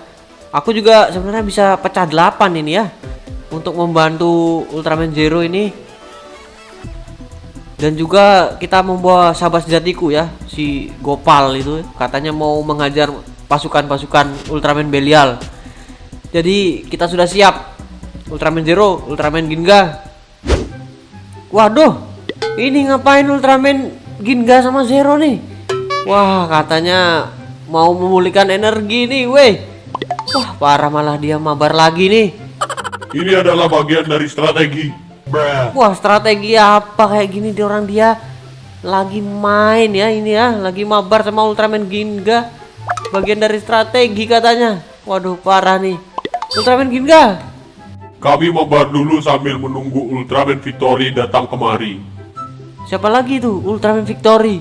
Aku juga sebenarnya bisa pecah 8 ini ya, untuk membantu Ultraman Zero ini. Dan juga kita membawa sahabat sejatiku ya, si Gopal itu katanya mau menghajar pasukan-pasukan Ultraman Belial. Jadi kita sudah siap, Ultraman Zero, Ultraman Ginga. Waduh, ini ngapain Ultraman Ginga sama Zero nih? Wah, katanya mau memulihkan energi nih, weh. Wah, parah, malah dia mabar lagi nih. Ini adalah bagian dari strategi. Wah, strategi apa kayak gini dia lagi main ya ini ya, lagi mabar sama Ultraman Ginga. Bagian dari strategi katanya. Waduh, parah nih. Ultraman Ginga. Kami mabar dulu sambil menunggu Ultraman Victory datang kemari. Siapa lagi tuh Ultraman Victory?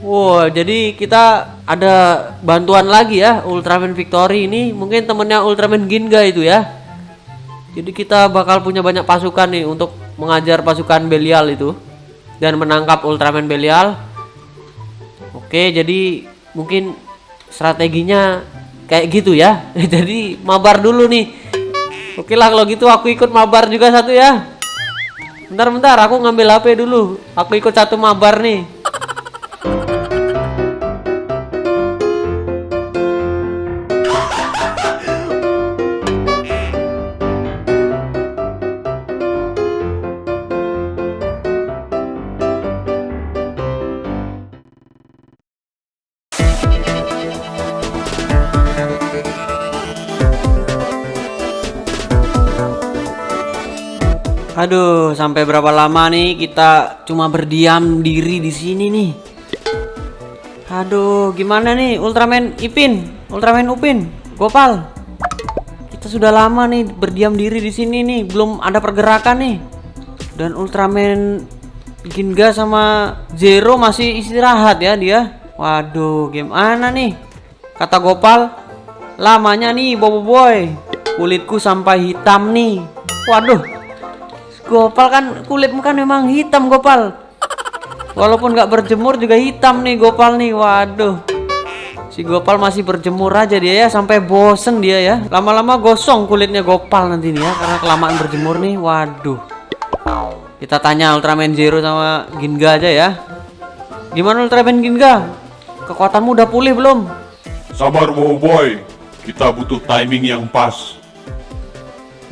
Wah, jadi kita ada bantuan lagi ya. Ultraman Victory ini mungkin temennya Ultraman Ginga itu ya. Jadi kita bakal punya banyak pasukan nih untuk mengajar pasukan Belial itu dan menangkap Ultraman Belial. Oke, jadi mungkin strateginya kayak gitu ya. Jadi mabar dulu nih. Oke lah kalau gitu aku ikut mabar juga satu ya. Bentar, aku ngambil HP dulu. Aku ikut satu mabar nih. Aduh, sampai berapa lama nih kita cuma berdiam diri di sini nih. Aduh, gimana nih Ultraman Ipin, Ultraman Upin, Gopal? Kita sudah lama nih berdiam diri di sini nih, belum ada pergerakan nih. Dan Ultraman Ginga sama Zero masih istirahat ya dia. Waduh, gimana nih? Kata Gopal, lamanya nih Bobo Boy. Kulitku sampai hitam nih. Waduh. Gopal kan kulitmu kan memang hitam Gopal. Walaupun nggak berjemur juga hitam nih Gopal nih. Waduh. Si Gopal masih berjemur aja dia ya sampai bosen dia ya. Lama-lama gosong kulitnya Gopal nanti nih ya karena kelamaan berjemur nih. Waduh. Kita tanya Ultraman Zero sama Ginga aja ya. Gimana Ultraman Ginga? Kekuatanmu udah pulih belum? Sabar Bobo Boy, kita butuh timing yang pas.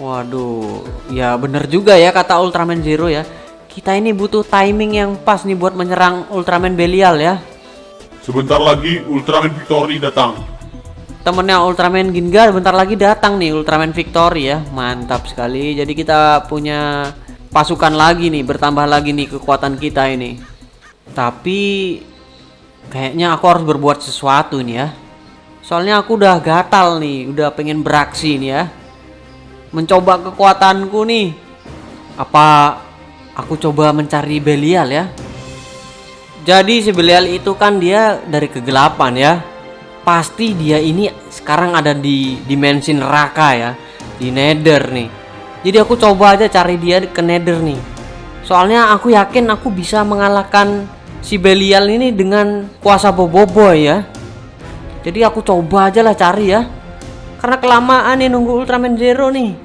Waduh, ya bener juga ya kata Ultraman Zero ya. Kita ini butuh timing yang pas nih buat menyerang Ultraman Belial ya. Sebentar lagi Ultraman Victory datang. Temennya Ultraman Ginga bentar lagi datang nih Ultraman Victory ya. Mantap sekali. Jadi kita punya pasukan lagi nih, bertambah lagi nih kekuatan kita ini. Tapi kayaknya aku harus berbuat sesuatu nih ya. Soalnya aku udah gatal nih, udah pengen beraksi nih ya. Mencoba kekuatanku nih. Apa aku coba mencari Belial ya? Jadi si Belial itu kan dia dari kegelapan ya. Pasti dia ini sekarang ada di dimensi neraka ya, di Nether nih. Jadi aku coba aja cari dia ke Nether nih. Soalnya aku yakin aku bisa mengalahkan si Belial ini dengan kuasa Bobo Boy ya. Jadi aku coba aja lah cari ya. Karena kelamaan nih nunggu Ultraman Zero nih.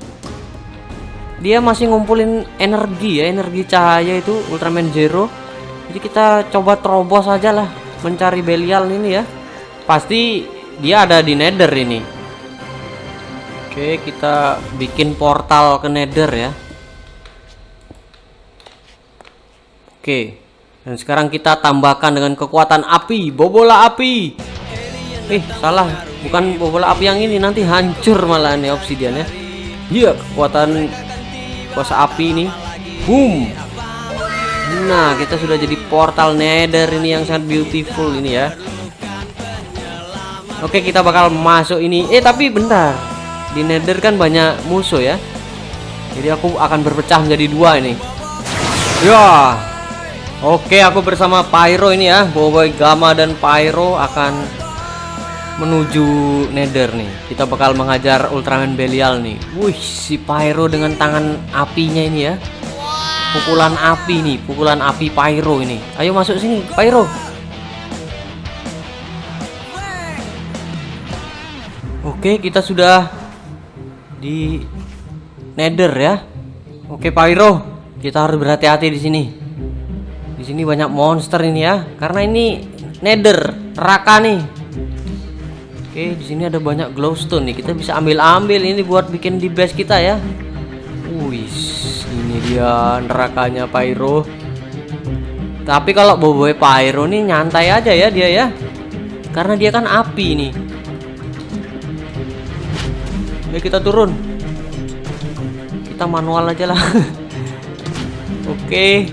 Dia masih ngumpulin energi ya, energi cahaya itu Ultraman Zero. Jadi kita coba terobos aja lah mencari Belial ini ya. Pasti dia ada di Nether ini. Oke, kita bikin portal ke Nether ya. Oke. Dan sekarang kita tambahkan dengan kekuatan api, bobola api. Salah, bukan bobola api yang ini, nanti hancur malah nih obsidian ya. Iya, kekuatan kuasa api ini. Boom. Nah, kita sudah jadi portal Nether ini yang sangat beautiful ini ya. Oke, kita bakal masuk ini. Tapi bentar. Di Nether kan banyak musuh ya. Jadi aku akan berpecah menjadi dua ini. Ya. Oke, aku bersama Pyro ini ya. Boboiboy Gamma dan Pyro akan menuju Nether nih. Kita bakal mengajar Ultraman Belial nih. Wih, si Pyro dengan tangan apinya ini ya. Pukulan api nih, pukulan api Pyro ini. Ayo masuk sini, Pyro. Oke, kita sudah di Nether ya. Oke, Pyro, kita harus berhati-hati di sini. Di sini banyak monster ini ya, karena ini Nether, neraka nih. Oke, di sini ada banyak glowstone nih. Kita bisa ambil ini buat bikin di base kita ya. Wih, ini dia nerakanya Pyro. Tapi kalau Boboiboy Pyro nih nyantai aja ya dia ya. Karena dia kan api nih. Ayo kita turun. Kita manual aja lah. Oke.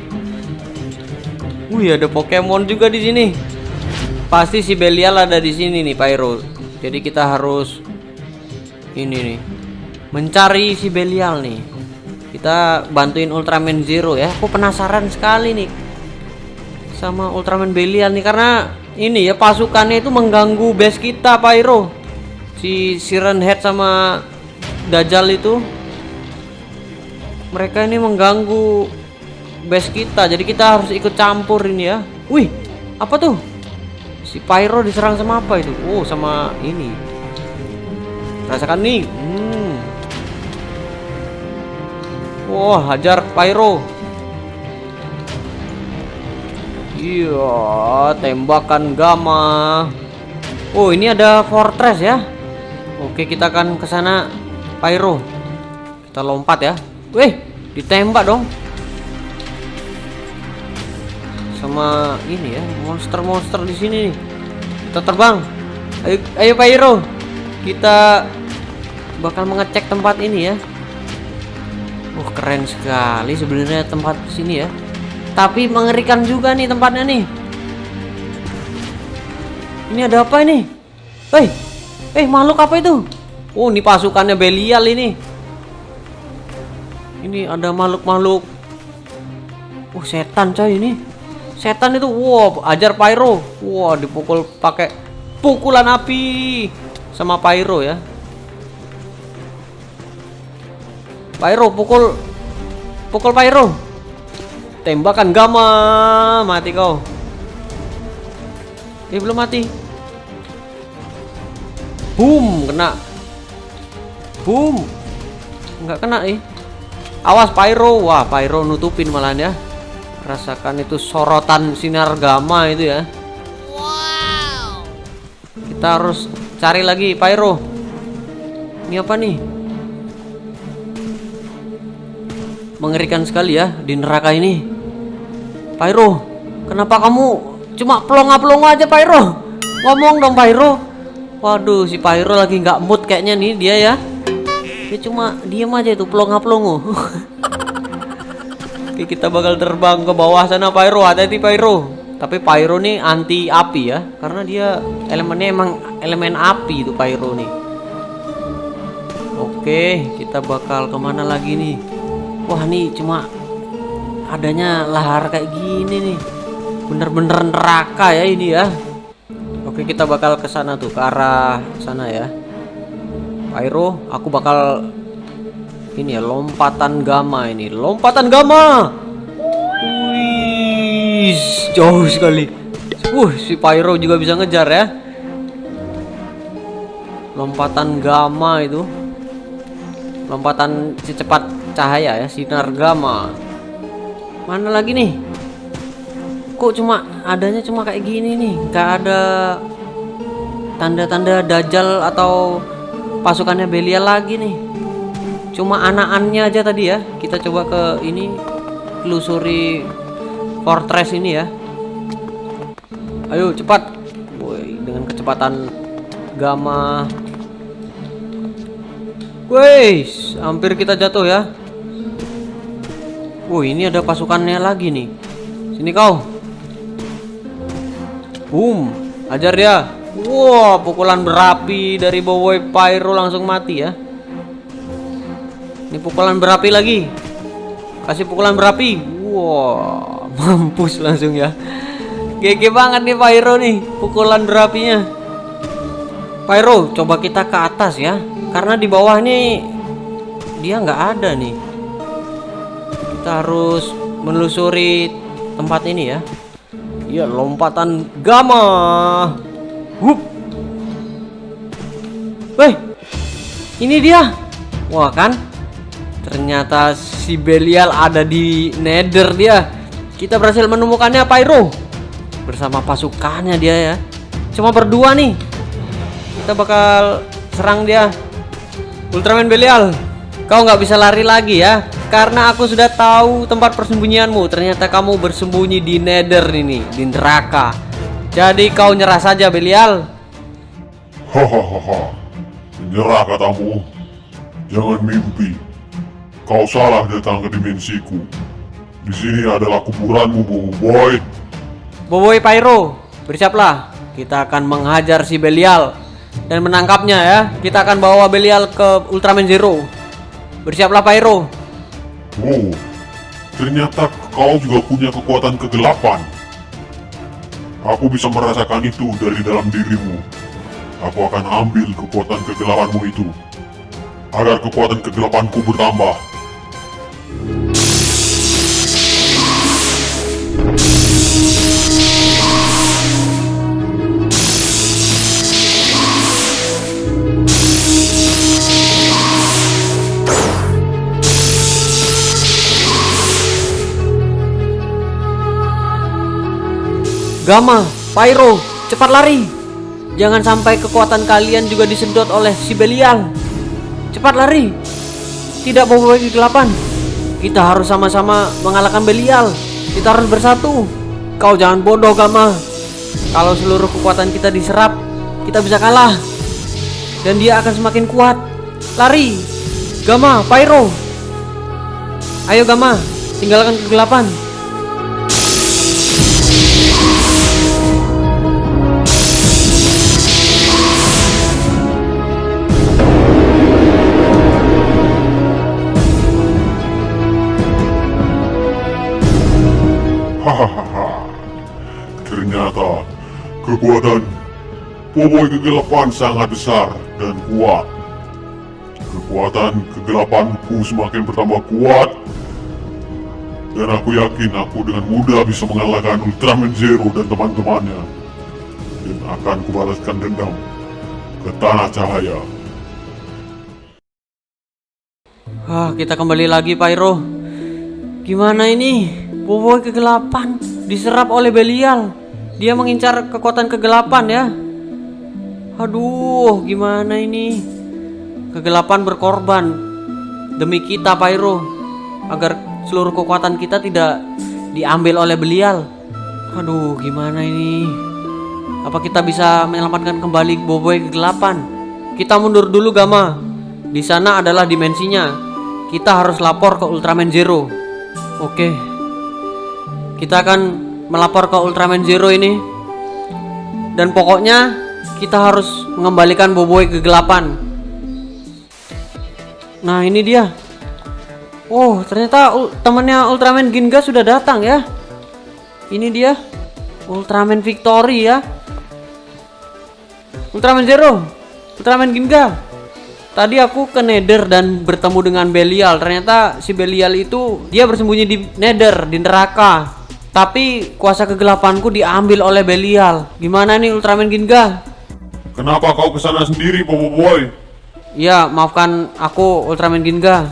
Wih, ada Pokemon juga di sini. Pasti si Belial ada di sini nih, Pyro. Jadi kita harus ini nih, mencari si Belial nih. Kita bantuin Ultraman Zero ya. Aku penasaran sekali nih sama Ultraman Belial nih, karena ini ya pasukannya itu mengganggu base kita, Pyro. Si Siren Head sama Dajjal itu, mereka ini mengganggu base kita. Jadi kita harus ikut campur ini ya. Wih, apa tuh? Si Pyro diserang sama apa itu? Oh, sama ini. Rasakan nih. Wah, hajar Pyro. Iya, tembakan gamma. Oh, ini ada fortress ya. Oke, kita akan ke sana, Pyro. Kita lompat ya. Wih, ditembak dong. Sama ini ya, monster-monster di sini nih. Kita terbang. Ayo Pyro. Kita bakal mengecek tempat ini ya. Keren sekali sebenarnya tempat sini ya. Tapi mengerikan juga nih tempatnya nih. Ini ada apa ini? Makhluk apa itu? Oh, ini pasukannya Belial ini. Ini ada makhluk-makhluk. Setan coy ini. Setan itu, ajar Pyro. Dipukul pakai pukulan api sama Pyro ya. Pyro pukul Pyro. Tembakan gamma, mati kau. Belum mati. Boom, kena. Boom. Enggak kena nih. Awas Pyro. Wah, Pyro nutupin malahan ya. Rasakan itu sorotan sinar gamma itu ya. Wow. Kita harus cari lagi Pyro. Ini apa nih? Mengerikan sekali ya di neraka ini. Pyro, kenapa kamu cuma pelongo-pelongo aja Pyro? Ngomong dong Pyro. Waduh, si Pyro lagi nggak mood kayaknya nih dia ya. Dia cuma diem aja itu pelongo-pelongo. Oke, kita bakal terbang ke bawah sana Pyro. Hati-hati Pyro. Tapi Pyro nih anti api ya, karena dia elemennya emang elemen api itu Pyro nih. Oke, kita bakal kemana lagi nih? Wah, nih cuma adanya lahar kayak gini nih. Bener-bener neraka ya ini ya. Oke, kita bakal ke sana tuh, ke arah sana ya. Pyro, aku bakal ini ya, lompatan gamma ini. Lompatan gamma. Wih, jauh sekali. Si Pyro juga bisa ngejar ya. Lompatan gamma itu. Lompatan secepat cahaya ya, sinar gamma. Mana lagi nih? Kok adanya cuma kayak gini nih? Gak ada tanda-tanda Dajjal atau pasukannya Belial lagi nih. Cuma anak-anaknya aja tadi ya. Kita coba ke ini, telusuri fortress ini ya. Ayo cepat. Woi, dengan kecepatan gamma. Woi, hampir kita jatuh ya. Ini ada pasukannya lagi nih. Sini kau. Boom, ajar dia. Pukulan berapi dari Bowoy Pyro langsung mati ya. Ini pukulan berapi lagi. Kasih pukulan berapi. Mampus langsung ya. GG banget nih Pyro nih, pukulan berapinya. Pyro, coba kita ke atas ya. Karena di bawah nih dia nggak ada nih. Kita harus menelusuri tempat ini ya. Iya, lompatan gamma. Ini dia. Wah kan, ternyata si Belial ada di Nether dia. Kita berhasil menemukannya Pyro. Bersama pasukannya dia ya. Cuma berdua nih. Kita bakal serang dia. Ultraman Belial, kau nggak bisa lari lagi ya, karena aku sudah tahu tempat persembunyianmu. Ternyata kamu bersembunyi di Nether ini, di neraka. Jadi kau nyerah saja Belial. Hahaha, menyerah katamu. Jangan mimpi. Kau salah datang ke dimensiku. Di sini adalah kuburanmu, Boboiboy. Boboiboy Pyro, bersiaplah. Kita akan menghajar si Belial dan menangkapnya ya. Kita akan bawa Belial ke Ultraman Zero. Bersiaplah Pyro. Oh, ternyata kau juga punya kekuatan kegelapan. Aku bisa merasakan itu dari dalam dirimu. Aku akan ambil kekuatan kegelapanmu itu, agar kekuatan kegelapanku bertambah. Gamma, Pyro, cepat lari. Jangan sampai kekuatan kalian juga disedot oleh si Belial. Cepat lari. Tidak Boboiboy kegelapan. Kita harus sama-sama mengalahkan Belial. Kita harus bersatu. Kau jangan bodoh, Gamma. Kalau seluruh kekuatan kita diserap, kita bisa kalah. Dan dia akan semakin kuat. Lari. Gamma, Pyro. Ayo Gamma, tinggalkan kegelapan. Hahaha. Ternyata kekuatan Boboiboy kegelapan sangat besar dan kuat. Kekuatan kegelapanku semakin bertambah kuat. Dan aku yakin aku dengan mudah bisa mengalahkan Ultraman Zero dan teman-temannya. Dan akan kubalaskan dendam ke Tanah Cahaya. Kita kembali lagi Pyro. Gimana ini? Boboiboy kegelapan diserap oleh Belial. Dia mengincar kekuatan kegelapan ya. Aduh, gimana ini? Kegelapan berkorban demi kita Pyro, agar seluruh kekuatan kita tidak diambil oleh Belial. Aduh, gimana ini? Apa kita bisa menyelamatkan kembali Boboiboy kegelapan? Kita mundur dulu Gamma. Di sana adalah dimensinya. Kita harus lapor ke Ultraman Zero. Oke. Kita akan melapor ke Ultraman Zero ini. Dan pokoknya kita harus mengembalikan Boboiboy kegelapan. Nah, ini dia. Oh, ternyata temannya Ultraman Ginga sudah datang ya. Ini dia Ultraman Victory ya. Ultraman Zero, Ultraman Ginga. Tadi aku ke Nether dan bertemu dengan Belial. Ternyata si Belial itu dia bersembunyi di Nether, di neraka. Tapi kuasa kegelapanku diambil oleh Belial. Gimana nih Ultraman Ginga? Kenapa kau kesana sendiri, Boboiboy? Ya, maafkan aku Ultraman Ginga.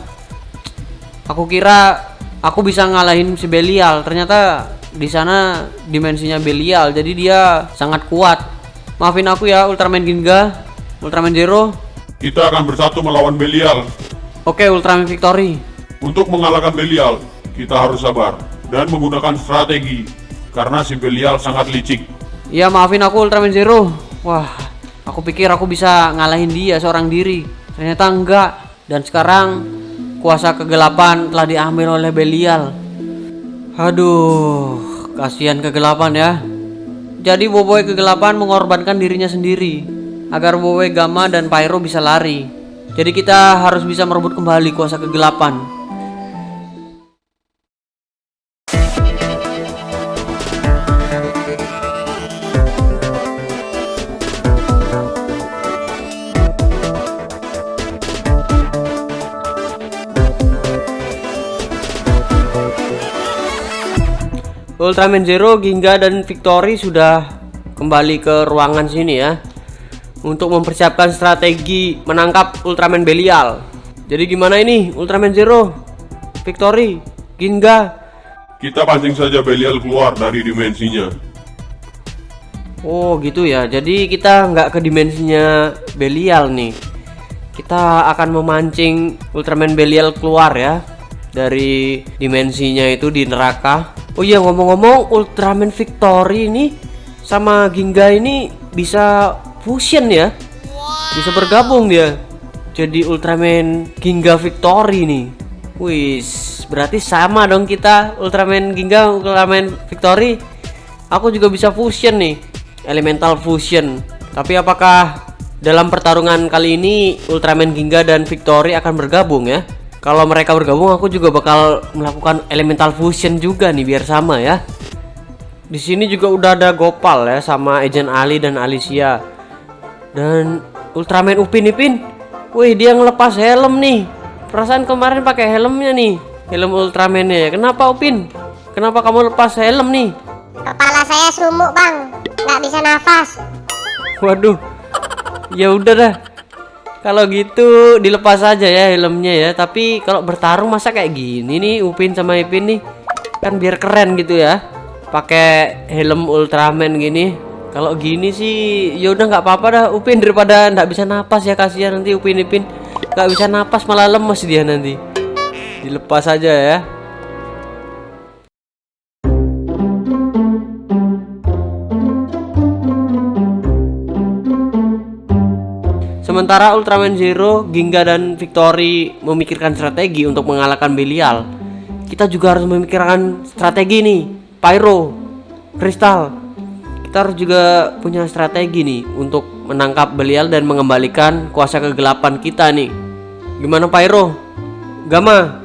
Aku kira aku bisa ngalahin si Belial. Ternyata di sana dimensinya Belial, jadi dia sangat kuat. Maafin aku ya Ultraman Ginga, Ultraman Zero. Kita akan bersatu melawan Belial. Oke, Ultraman Victory. Untuk mengalahkan Belial, kita harus sabar dan menggunakan strategi, karena si Belial sangat licik. Ya, maafin aku Ultraman Zero. Wah, aku pikir aku bisa ngalahin dia seorang diri. Ternyata enggak. Dan sekarang kuasa kegelapan telah diambil oleh Belial. Aduh, kasihan kegelapan ya. Jadi Boboiboy kegelapan mengorbankan dirinya sendiri agar Boboiboy Gamma dan Pyro bisa lari. Jadi kita harus bisa merebut kembali kuasa kegelapan. Ultraman Zero, Ginga, dan Victory sudah kembali ke ruangan sini ya, untuk mempersiapkan strategi menangkap Ultraman Belial. Jadi gimana ini Ultraman Zero, Victory, Ginga? Kita pancing saja Belial keluar dari dimensinya. Oh gitu ya, jadi kita nggak ke dimensinya Belial nih. Kita akan memancing Ultraman Belial keluar ya dari dimensinya itu di neraka. Oh iya, ngomong-ngomong, Ultraman Victory ini sama Ginga ini bisa fusion ya. Bisa bergabung dia. jadi Ultraman Ginga Victory nih. Wis, berarti sama dong kita, Ultraman Ginga, Ultraman Victory. Aku juga bisa fusion nih, elemental fusion. Tapi apakah dalam pertarungan kali ini Ultraman Ginga dan Victory akan bergabung ya? Kalau mereka bergabung, aku juga bakal melakukan elemental fusion juga nih biar sama ya. Di sini juga udah ada Gopal ya, sama Agent Ali dan Alicia. Dan Ultraman Upin Ipin. Wih, dia ngelepas helm nih. Perasaan kemarin pakai helmnya nih, helm Ultraman-nya ya. Kenapa Upin? Kenapa kamu lepas helm nih? Kepala saya sumuk bang, nggak bisa nafas. Waduh, ya udah dah. Kalau gitu dilepas aja ya helmnya ya. Tapi kalau bertarung masa kayak gini nih Upin sama Ipin nih, kan biar keren gitu ya. Pakai helm Ultraman gini. Kalau gini sih ya udah nggak apa-apa dah Upin, daripada nggak bisa napas ya, kasihan nanti Upin Ipin nggak bisa napas malah lemes dia nanti. Dilepas aja ya. Sementara Ultraman Zero, Ginga dan Victory memikirkan strategi untuk mengalahkan Belial, kita juga harus memikirkan strategi nih, Pyro, Kristal. Kita harus juga punya strategi nih untuk menangkap Belial dan mengembalikan kuasa kegelapan kita nih. Gimana Pyro? Gamma,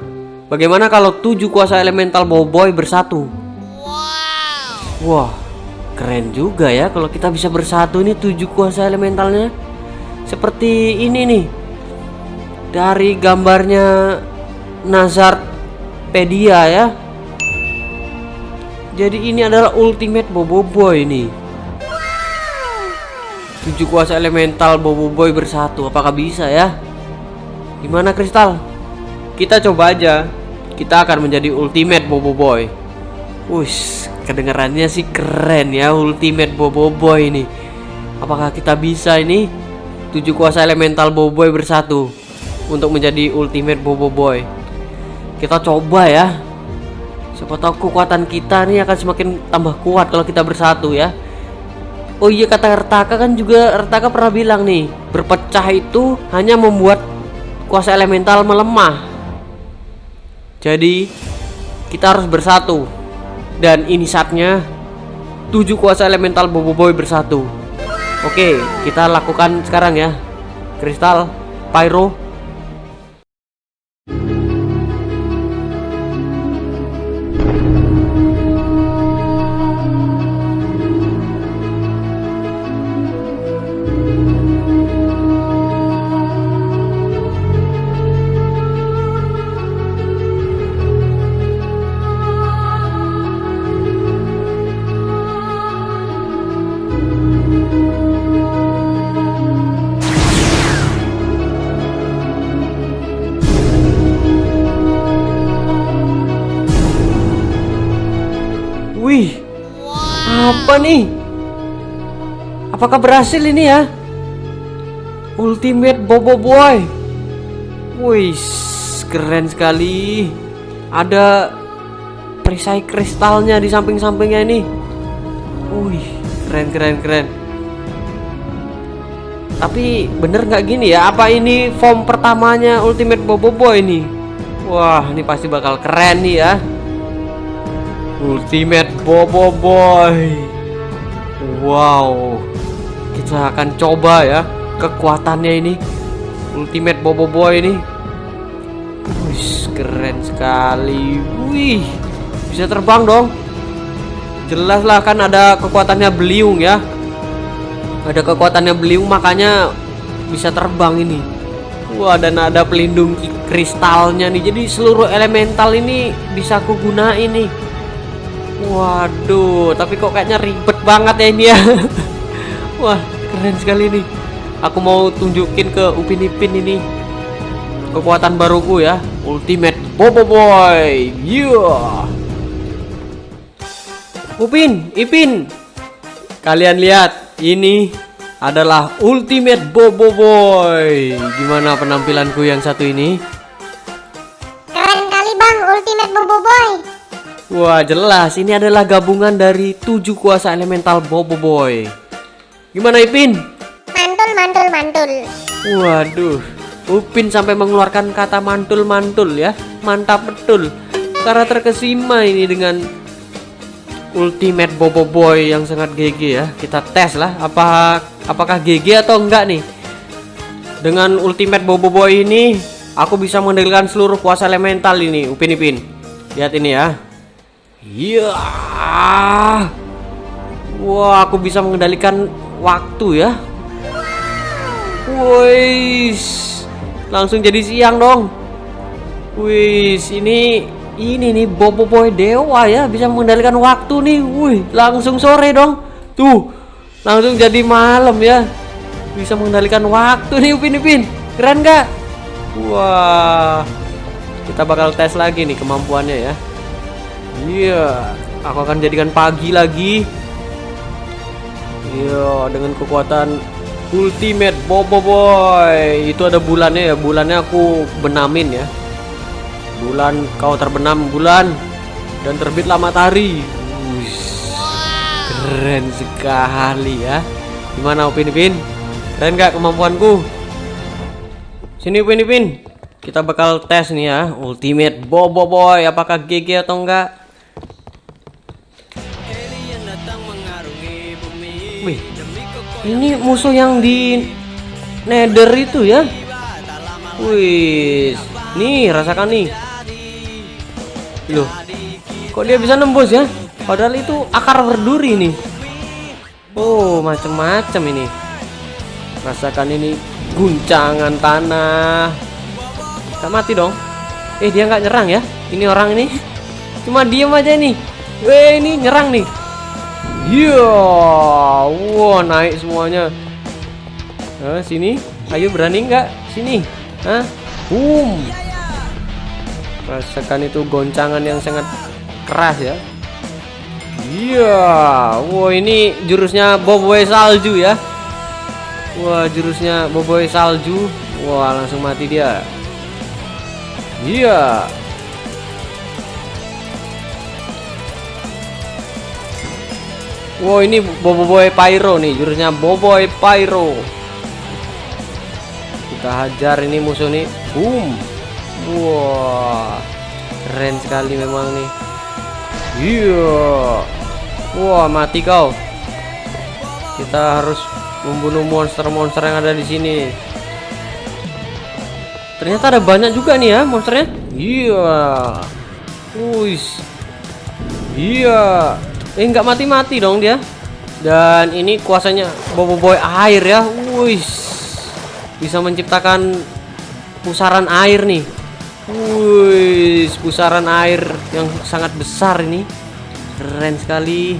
bagaimana kalau 7 kuasa elemental Boboiboy bersatu? Wah, keren juga ya kalau kita bisa bersatu nih 7 kuasa elementalnya. Seperti ini nih, dari gambarnya Nazarpedia ya. Jadi ini adalah Ultimate Boboiboy nih. 7 kuasa elemental Boboiboy bersatu, apakah bisa ya? Gimana Kristal? Kita coba aja. Kita akan menjadi Ultimate Boboiboy. Wush, kedengarannya sih keren ya, Ultimate Boboiboy ini. Apakah kita bisa ini? 7 kuasa elemental Boboiboy bersatu untuk menjadi Ultimate Boboiboy. Kita coba ya. Siapa tahu kekuatan kita nih akan semakin tambah kuat kalau kita bersatu ya. Oh iya, kata Ertaka kan juga, Ertaka pernah bilang nih, berpecah itu hanya membuat kuasa elemental melemah. Jadi kita harus bersatu. Dan ini saatnya 7 kuasa elemental Boboiboy bersatu. Oke, kita lakukan sekarang ya. Kristal, Pyro. Wih, apa nih? Apakah berhasil ini ya? Ultimate Boboiboy. Wih, keren sekali. Ada perisai kristalnya di samping-sampingnya ini. Wih, keren. Tapi bener nggak gini ya? Apa ini form pertamanya Ultimate Boboiboy ini? Wah, ini pasti bakal keren nih ya. Ultimate Boboiboy. Wow, kita akan coba ya kekuatannya ini, Ultimate Boboiboy ini. Wih, keren sekali. Wih, bisa terbang dong. Jelas lah, kan ada kekuatannya beliung ya. Ada kekuatannya beliung, makanya bisa terbang ini. Wah, dan ada pelindung kristalnya nih. Jadi seluruh elemental ini bisa aku gunain nih. Waduh, tapi kok kayaknya ribet banget ya ini ya. Wah, keren sekali nih. Aku mau tunjukin ke Upin Ipin ini kekuatan baruku ya, Ultimate Boboiboy. Yeah. Upin, Ipin, kalian lihat, ini adalah Ultimate Boboiboy. Gimana penampilanku yang satu ini? Keren kali bang, Ultimate Boboiboy. Wah, jelas ini adalah gabungan dari 7 kuasa elemental Boboiboy. Gimana Ipin? Mantul. Waduh, Upin sampai mengeluarkan kata mantul-mantul ya. Mantap betul. Karena terkesima ini dengan Ultimate Bobo Boy yang sangat GG ya. Kita tes lah apakah GG atau enggak nih. Dengan Ultimate Bobo Boy ini aku bisa mengendalikan seluruh kuasa elemental ini, Upin Ipin. Lihat ini ya. Iya. Wah, aku bisa mengendalikan waktu ya. Wih. Langsung jadi siang dong. Wih, ini nih Bobo Boy dewa ya, bisa mengendalikan waktu nih. Wih, langsung sore dong. Tuh, langsung jadi malam ya. Bisa mengendalikan waktu nih Upin Ipin. Keren gak? Wah. Kita bakal tes lagi nih kemampuannya ya. Iya, aku akan jadikan pagi lagi. Iya, dengan kekuatan Ultimate Bobo Boy. Itu ada bulannya ya. Bulannya aku benamin ya. Bulan, kau terbenam bulan, dan terbitlah matahari. Keren sekali ya. Gimana Upin Ipin? Keren gak kemampuanku? Sini Upin Ipin. Kita bakal tes nih ya. Ultimate Bobo Boy. Apakah GG atau enggak? Wih, ini musuh yang di Nether itu ya. Wih, nih rasakan nih. Loh, kok dia bisa nembus ya? Padahal itu akar berduri nih. Oh, macem-macem ini. Rasakan ini guncangan tanah. Gak mati dong. Dia nggak nyerang ya? Ini orang ini cuma diem aja nih. Ini nyerang nih. Iya, wah naik semuanya. Sini, ayo berani nggak? Sini, boom. Rasakan itu goncangan yang sangat keras ya. Iya, wah ini jurusnya Bobo Boy salju ya. Wah, jurusnya Bobo Boy salju. Wah, langsung mati dia. Iya. Wow, ini Bobo Boy Pyro nih, jurusnya Bobo Boy Pyro. Kita hajar ini musuh nih. Boom. Wah, keren sekali memang nih. Iya. Wah, mati kau. Kita harus membunuh monster-monster yang ada di sini. Ternyata ada banyak juga nih ya monsternya. Iya. Wih. Iya. Nggak mati-mati dong dia. Dan ini kuasanya Bobo Boy air ya. Wih, bisa menciptakan pusaran air nih. Wih, pusaran air yang sangat besar ini. Keren sekali.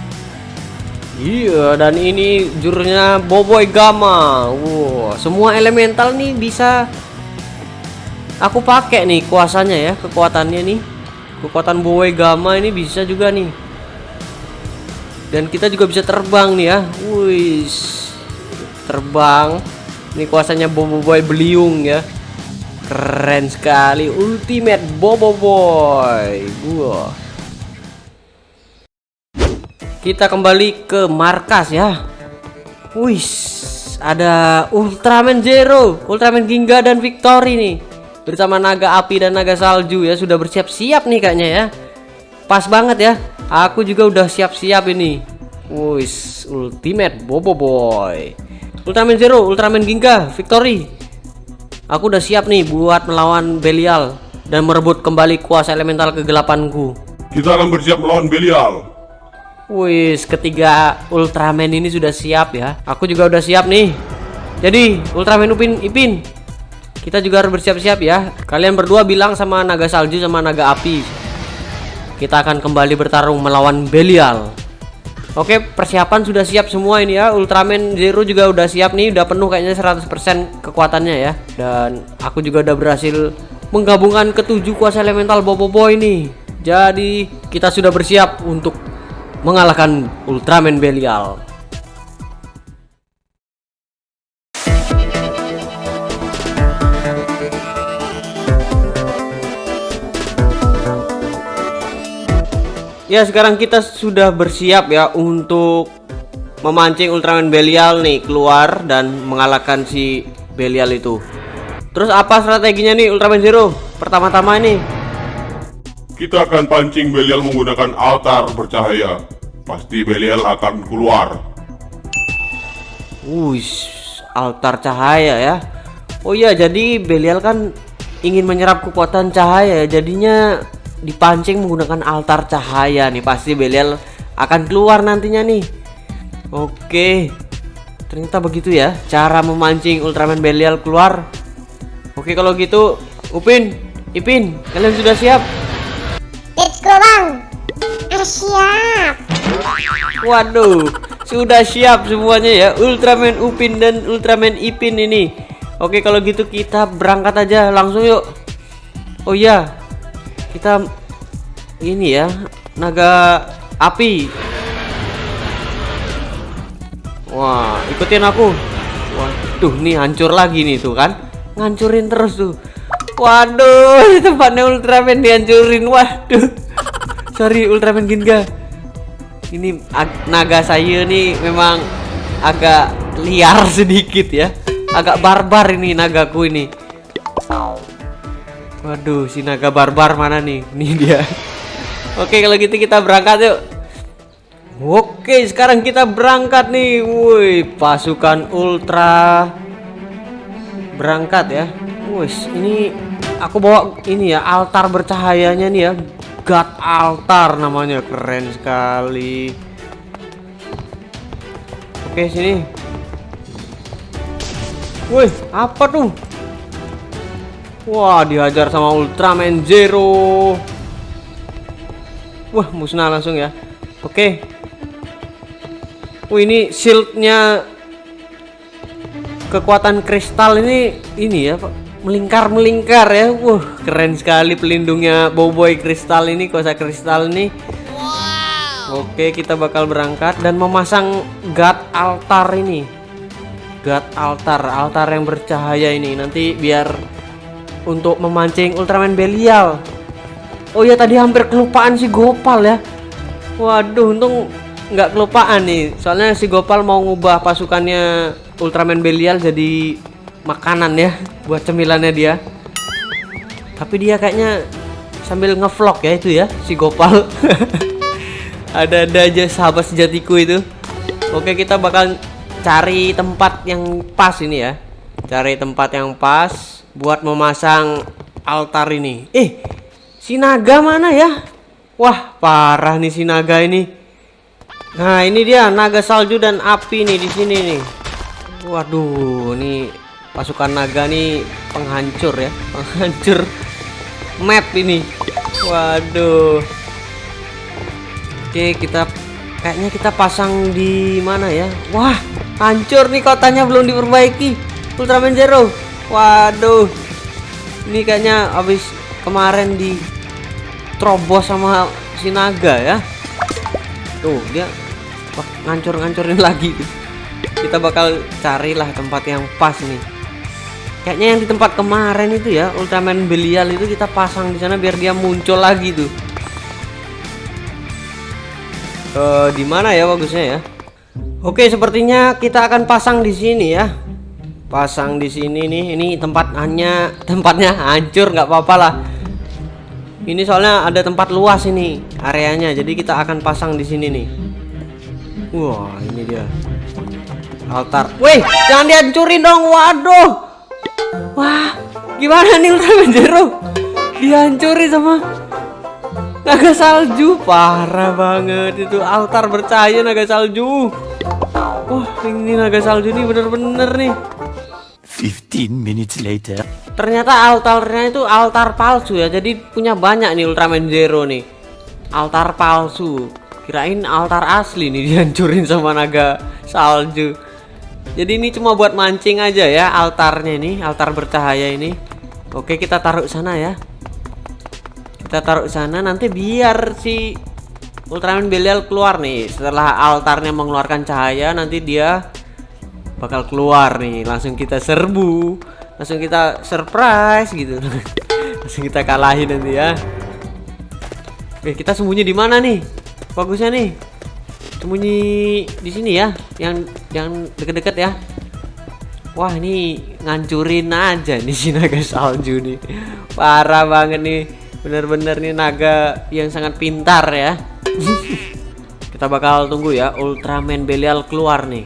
Iya, dan ini jurusnya Bobo Boy Gamma. Wow, semua elemental nih bisa aku pakai nih kuasanya ya, kekuatannya nih. Kekuatan Bobo Boy Gamma ini bisa juga nih. Dan kita juga bisa terbang nih ya. Wih, terbang. Ini kuasanya Bobo Boy Beliung ya. Keren sekali. Ultimate Bobo Boy. Wah. Kita kembali ke markas ya. Wih, ada Ultraman Zero, Ultraman Ginga dan Victory nih. Bersama naga api dan naga salju ya. Sudah bersiap-siap nih kayaknya ya. Pas banget ya. Aku juga udah siap-siap ini. Wis, Ultimate Bobo Boy. Ultraman Zero, Ultraman Ginga, Victory. Aku udah siap nih buat melawan Belial dan merebut kembali kuasa elemental kegelapanku. Kita akan bersiap melawan Belial. Wis, ketiga Ultraman ini sudah siap ya. Aku juga udah siap nih. Jadi, Ultraman Upin Ipin, kita juga harus bersiap-siap ya. Kalian berdua bilang sama naga salju sama naga api. Kita akan kembali bertarung melawan Belial. Oke, persiapan sudah siap semua ini ya. Ultraman Zero juga udah siap nih, udah penuh kayaknya 100% kekuatannya ya. Dan aku juga udah berhasil menggabungkan ketujuh kuasa elemental Bobo Boy nih. Jadi kita sudah bersiap untuk mengalahkan Ultraman Belial. Ya, sekarang kita sudah bersiap ya untuk memancing Ultraman Belial nih keluar dan mengalahkan si Belial itu. Terus apa strateginya nih Ultraman Zero? Pertama-tama ini. Kita akan pancing Belial menggunakan altar bercahaya. Pasti Belial akan keluar. Altar cahaya ya. Oh iya, jadi Belial kan ingin menyerap kekuatan cahaya, jadinya dipancing menggunakan altar cahaya nih. Pasti Belial akan keluar nantinya nih. Oke, ternyata begitu ya cara memancing Ultraman Belial keluar. Oke, kalau gitu Upin, Ipin, kalian sudah siap? Let's go bang. Siap. Waduh, sudah siap semuanya ya, Ultraman Upin dan Ultraman Ipin ini. Oke, kalau gitu kita berangkat aja langsung yuk. Oh iya, kita ini ya, naga api. Wah, ikutin aku. Waduh, nih hancur lagi nih tuh kan, ngancurin terus tuh. Waduh, tempatnya Ultraman dihancurin. Waduh, sorry Ultraman Ginga. Ini naga saya nih memang agak liar sedikit ya, agak barbar ini nagaku ini. Waduh, si naga barbar mana nih? Nih dia. Oke, kalau gitu kita berangkat yuk. Oke, sekarang kita berangkat nih. Woi, pasukan Ultra berangkat ya. Wis, ini aku bawa ini ya, altar bercahayanya nih ya. God altar namanya, keren sekali. Oke, sini. Wih, apa tuh? Wah, dihajar sama Ultraman Zero. Wah, musnah langsung ya. Oke. Ini shieldnya kekuatan kristal ini ya Pak, melingkar ya. Wah, keren sekali pelindungnya Boboiboy kristal ini, kuasa kristal ini. Oke, kita bakal berangkat dan memasang God altar ini. God altar yang bercahaya ini nanti biar untuk memancing Ultraman Belial. Oh ya, tadi hampir kelupaan si Gopal ya. Waduh, untung nggak kelupaan nih, soalnya si Gopal mau ngubah pasukannya Ultraman Belial jadi makanan ya, buat cemilannya dia. Tapi dia kayaknya sambil ngevlog ya itu ya, si Gopal. Ada aja sahabat sejatiku itu. Oke, kita bakal cari tempat yang pas ini ya, cari tempat yang pas buat memasang altar ini. Si naga mana ya? Wah, parah nih si naga ini. Nah, ini dia naga salju dan api nih di sini nih. Waduh, nih pasukan naga nih penghancur ya, penghancur map ini. Waduh. Oke, kayaknya kita pasang di mana ya? Wah, hancur nih kotanya, belum diperbaiki. Ultraman Zero. Waduh. Ini kayaknya habis kemarin diterobos sama si naga ya. Tuh, dia ngancur-ngancurin lagi. Kita bakal carilah tempat yang pas nih. Kayaknya yang di tempat kemarin itu ya, Ultraman Belial itu kita pasang di sana biar dia muncul lagi tuh. Di mana ya bagusnya ya? Oke, sepertinya kita akan pasang di sini ya. Pasang di sini nih. Ini tempatnya hancur, nggak apa-apa lah. Ini soalnya ada tempat luas ini areanya, jadi kita akan pasang di sini nih. Wah, ini dia altar. Wih, jangan dihancurin dong. Waduh. Wah, gimana nih Ultraman Zero? Dihancurin sama naga salju. Parah banget itu, altar bercahaya naga salju. Wah, ini naga salju nih bener-bener nih. 15 minutes later. Ternyata altarnya itu altar palsu ya. Jadi punya banyak nih Ultraman Zero nih. Altar palsu. Kirain altar asli nih dihancurin sama naga salju. Jadi ini cuma buat mancing aja ya altarnya ini, altar bercahaya ini. Oke, kita taruh sana ya. Kita taruh sana, nanti biar si Ultraman Belial keluar nih. Setelah altarnya mengeluarkan cahaya, nanti dia bakal keluar nih. Langsung kita serbu, langsung kita surprise gitu. Langsung kita kalahin nanti ya. Oke, kita sembunyi di mana nih? Bagusnya nih sembunyi di sini ya, yang deket-deket ya. Wah, ini ngancurin aja nih si naga salju nih. Parah banget nih. Bener-bener nih naga yang sangat pintar ya. Kita bakal tunggu ya Ultraman Belial keluar nih.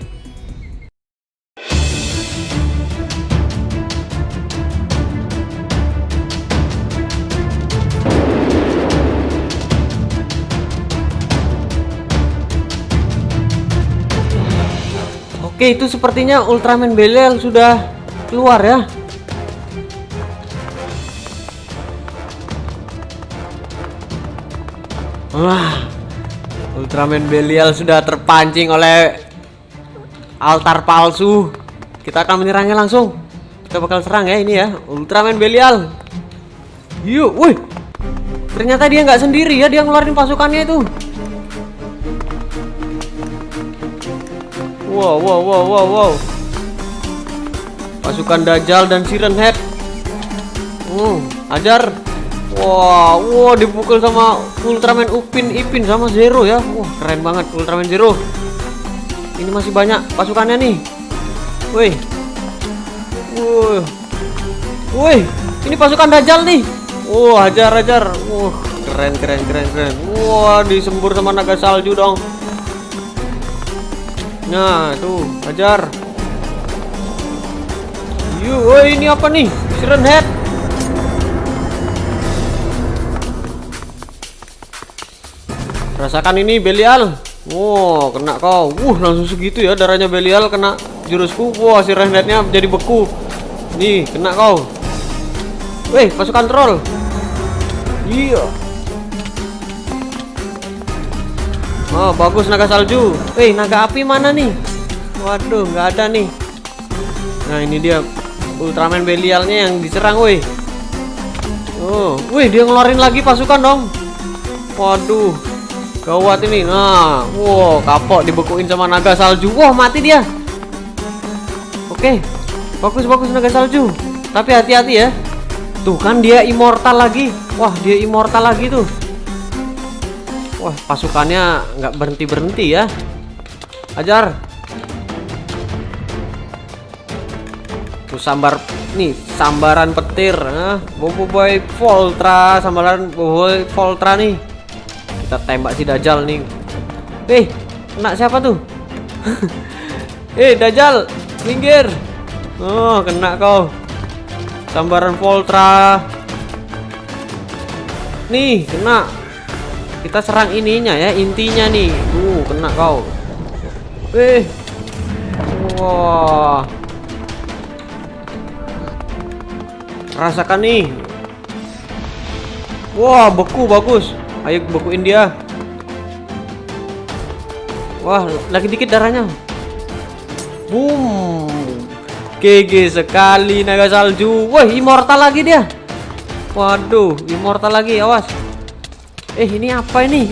Oke, itu sepertinya Ultraman Belial sudah keluar ya. Wah, Ultraman Belial sudah terpancing oleh altar palsu. Kita akan menyerangnya langsung. Kita bakal serang ya ini ya, Ultraman Belial. Yuk, wih. Ternyata dia nggak sendiri ya, dia ngeluarin pasukannya itu. Wow. Pasukan Dajjal dan Siren Head. Ajar. Wow, dipukul sama Ultraman Ipin sama Zero ya. Wah, keren banget Ultraman Zero. Ini masih banyak pasukannya nih. Wih. Ini pasukan Dajjal nih. Hajar. Keren. Wah, disembur sama naga salju dong. Nah, tuh, ajar. Yuk, ini apa nih? Siren Head. Rasakan ini Belial. Kena kau. Langsung segitu ya darahnya Belial kena jurusku. Siren Head-nya jadi beku. Nih, kena kau. Pasukan troll. Iya. Bagus naga salju. Naga api mana nih? Waduh, nggak ada nih. Nah, ini dia Ultraman Belialnya yang diserang, woi. Dia ngeluarin lagi pasukan dong. Waduh, gawat ini. Nah, kapok dibekuin sama naga salju. Mati dia. Oke, bagus naga salju. Tapi hati-hati ya. Tuh kan dia immortal lagi. Dia immortal lagi tuh. Pasukannya nggak berhenti ya. Ajar. Tuh sambaran petir. Boboiboy Voltra, sambaran Boboiboy Voltra nih. Kita tembak si Dajjal nih. Kena siapa tuh? Dajjal, minggir. Kena kau. Sambaran Voltra. Nih, kena. Kita serang ininya ya, intinya nih. Kena kau. Wah. Rasakan nih. Beku bagus. Ayo bekuin dia. Lagi dikit darahnya. Boom. GG sekali naga salju. Immortal lagi dia. Waduh, immortal lagi, awas. Ini apa ini?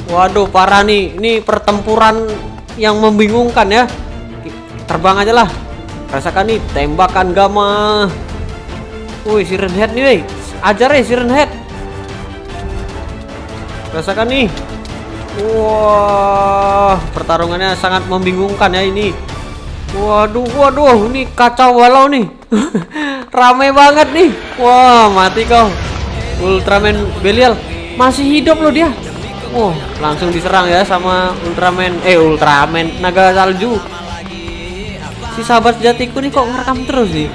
Waduh, parah nih. Ini pertempuran yang membingungkan ya. Terbang aja lah. Rasakan nih tembakan gamma. Siren Head nih, ajar ya Siren Head. Rasakan nih. Pertarungannya sangat membingungkan ya ini. Waduh, ini kacau balau nih. Rame banget nih. Mati kau. Ultraman Belial masih hidup loh dia. Langsung diserang ya sama Ultraman naga salju. Si sahabat sejatiku nih kok ngerekam terus nih.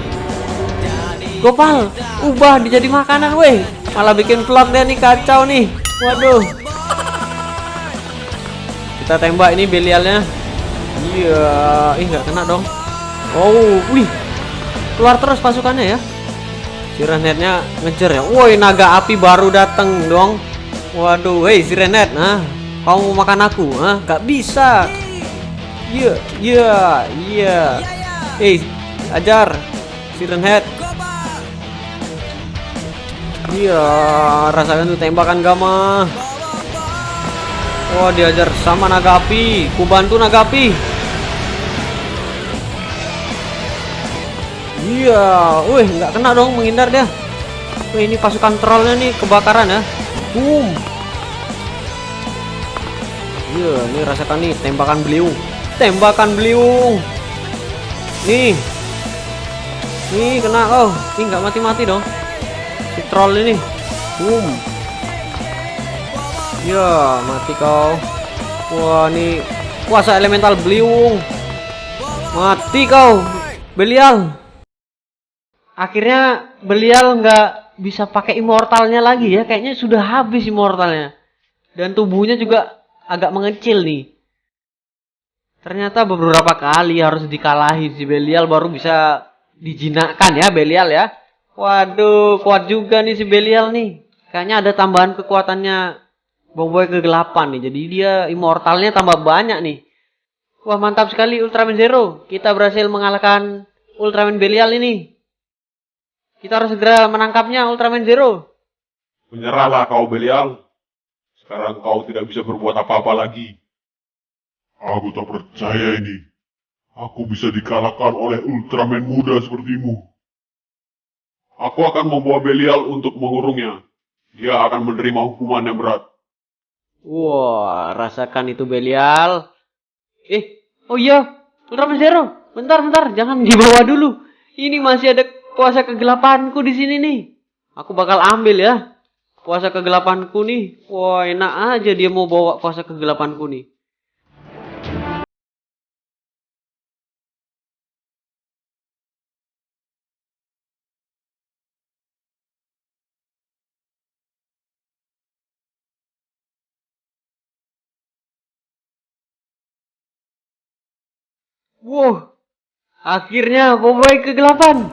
Gopal, ubah dijadi makanan weh. Malah bikin vlog dia nih, kacau nih. Waduh. Kita tembak ini Belialnya. Iya, nggak kena dong. Keluar terus pasukannya ya. Siren Head-nya ngejar ya. Naga api baru datang dong. Waduh, Siren Head, kamu mau makan aku? Gak bisa. Iya. Ajar Siren Head. Iya, rasakan tuh tembakan gamma. Diajar sama naga api. Ku bantu naga api. Iya, nggak kena dong, menghindar dia. Ini pasukan trollnya nih kebakaran ya. Boom. Iya, ini rasakan nih tembakan beliau. Tembakan beliung. Nih. Nih kena kau. Ih nggak mati-mati dong. Si troll ini. Boom. Ya, mati kau. Wah, nih kuasa elemental beliung. Mati kau, Belial. Akhirnya Belial nggak bisa pakai immortalnya lagi ya. Kayaknya sudah habis immortalnya. Dan tubuhnya juga agak mengecil nih. Ternyata beberapa kali harus dikalahi si Belial baru bisa dijinakkan ya Belial ya. Waduh, kuat juga nih si Belial nih. Kayaknya ada tambahan kekuatannya Boboiboy kegelapan nih. Jadi dia immortalnya tambah banyak nih. Wah, mantap sekali Ultraman Zero. Kita berhasil mengalahkan Ultraman Belial ini. Kita harus segera menangkapnya Ultraman Zero. Menyerahlah kau Belial. Sekarang kau tidak bisa berbuat apa-apa lagi. Aku tak percaya ini. Aku bisa dikalahkan oleh Ultraman muda sepertimu. Aku akan membawa Belial untuk mengurungnya. Dia akan menerima hukuman yang berat. Wah, rasakan itu Belial. Oh iya, Ultraman Zero. Bentar, jangan dibawa dulu. Ini masih ada kuasa kegelapanku di sini nih. Aku bakal ambil ya. Kuasa kegelapanku nih. Wah, enak aja dia mau bawa kuasa kegelapanku nih. Wow, akhirnya Boboiboy kegelapan.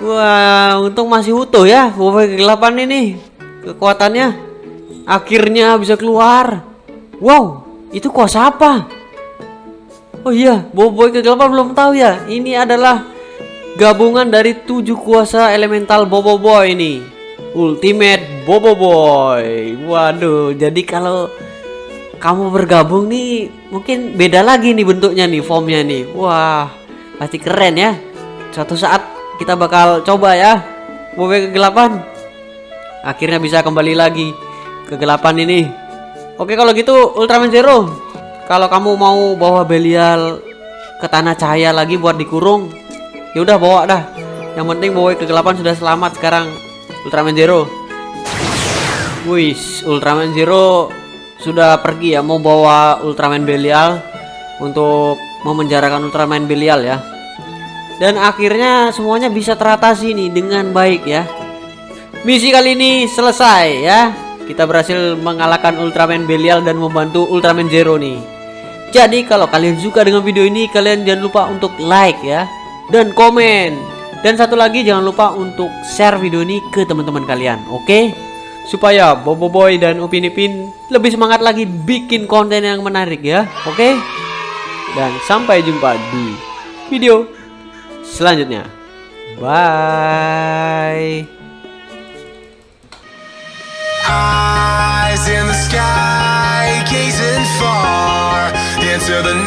Wah, untung masih utuh ya Boboiboy kegelapan ini. Kekuatannya akhirnya bisa keluar. Wow, itu kuasa apa? Oh iya, Boboiboy kegelapan belum tahu ya. Ini adalah gabungan dari 7 kuasa elemental Boboiboy ini. Ultimate Boboiboy. Waduh, jadi kalau kamu bergabung nih mungkin beda lagi nih bentuknya nih, formnya nih. Wah, pasti keren ya. Suatu saat kita bakal coba ya Boboiboy kegelapan. Akhirnya bisa kembali lagi kegelapan ini. Oke, kalau gitu Ultraman Zero, kalau kamu mau bawa Belial ke tanah cahaya lagi buat dikurung, ya udah bawa dah. Yang penting Boboiboy kegelapan sudah selamat sekarang. Ultraman Zero. Wih, Ultraman Zero sudah pergi ya, mau bawa Ultraman Belial untuk memenjarakan Ultraman Belial ya. Dan akhirnya semuanya bisa teratasi nih dengan baik ya. Misi kali ini selesai ya. Kita berhasil mengalahkan Ultraman Belial dan membantu Ultraman Zero nih. Jadi kalau kalian suka dengan video ini, kalian jangan lupa untuk like ya, dan komen. Dan satu lagi, jangan lupa untuk share video ini ke teman-teman kalian, oke? Supaya Boboiboy dan Upin Ipin lebih semangat lagi bikin konten yang menarik ya, oke? Dan sampai jumpa di video selanjutnya. Bye. Eyes in the sky, gazing far into the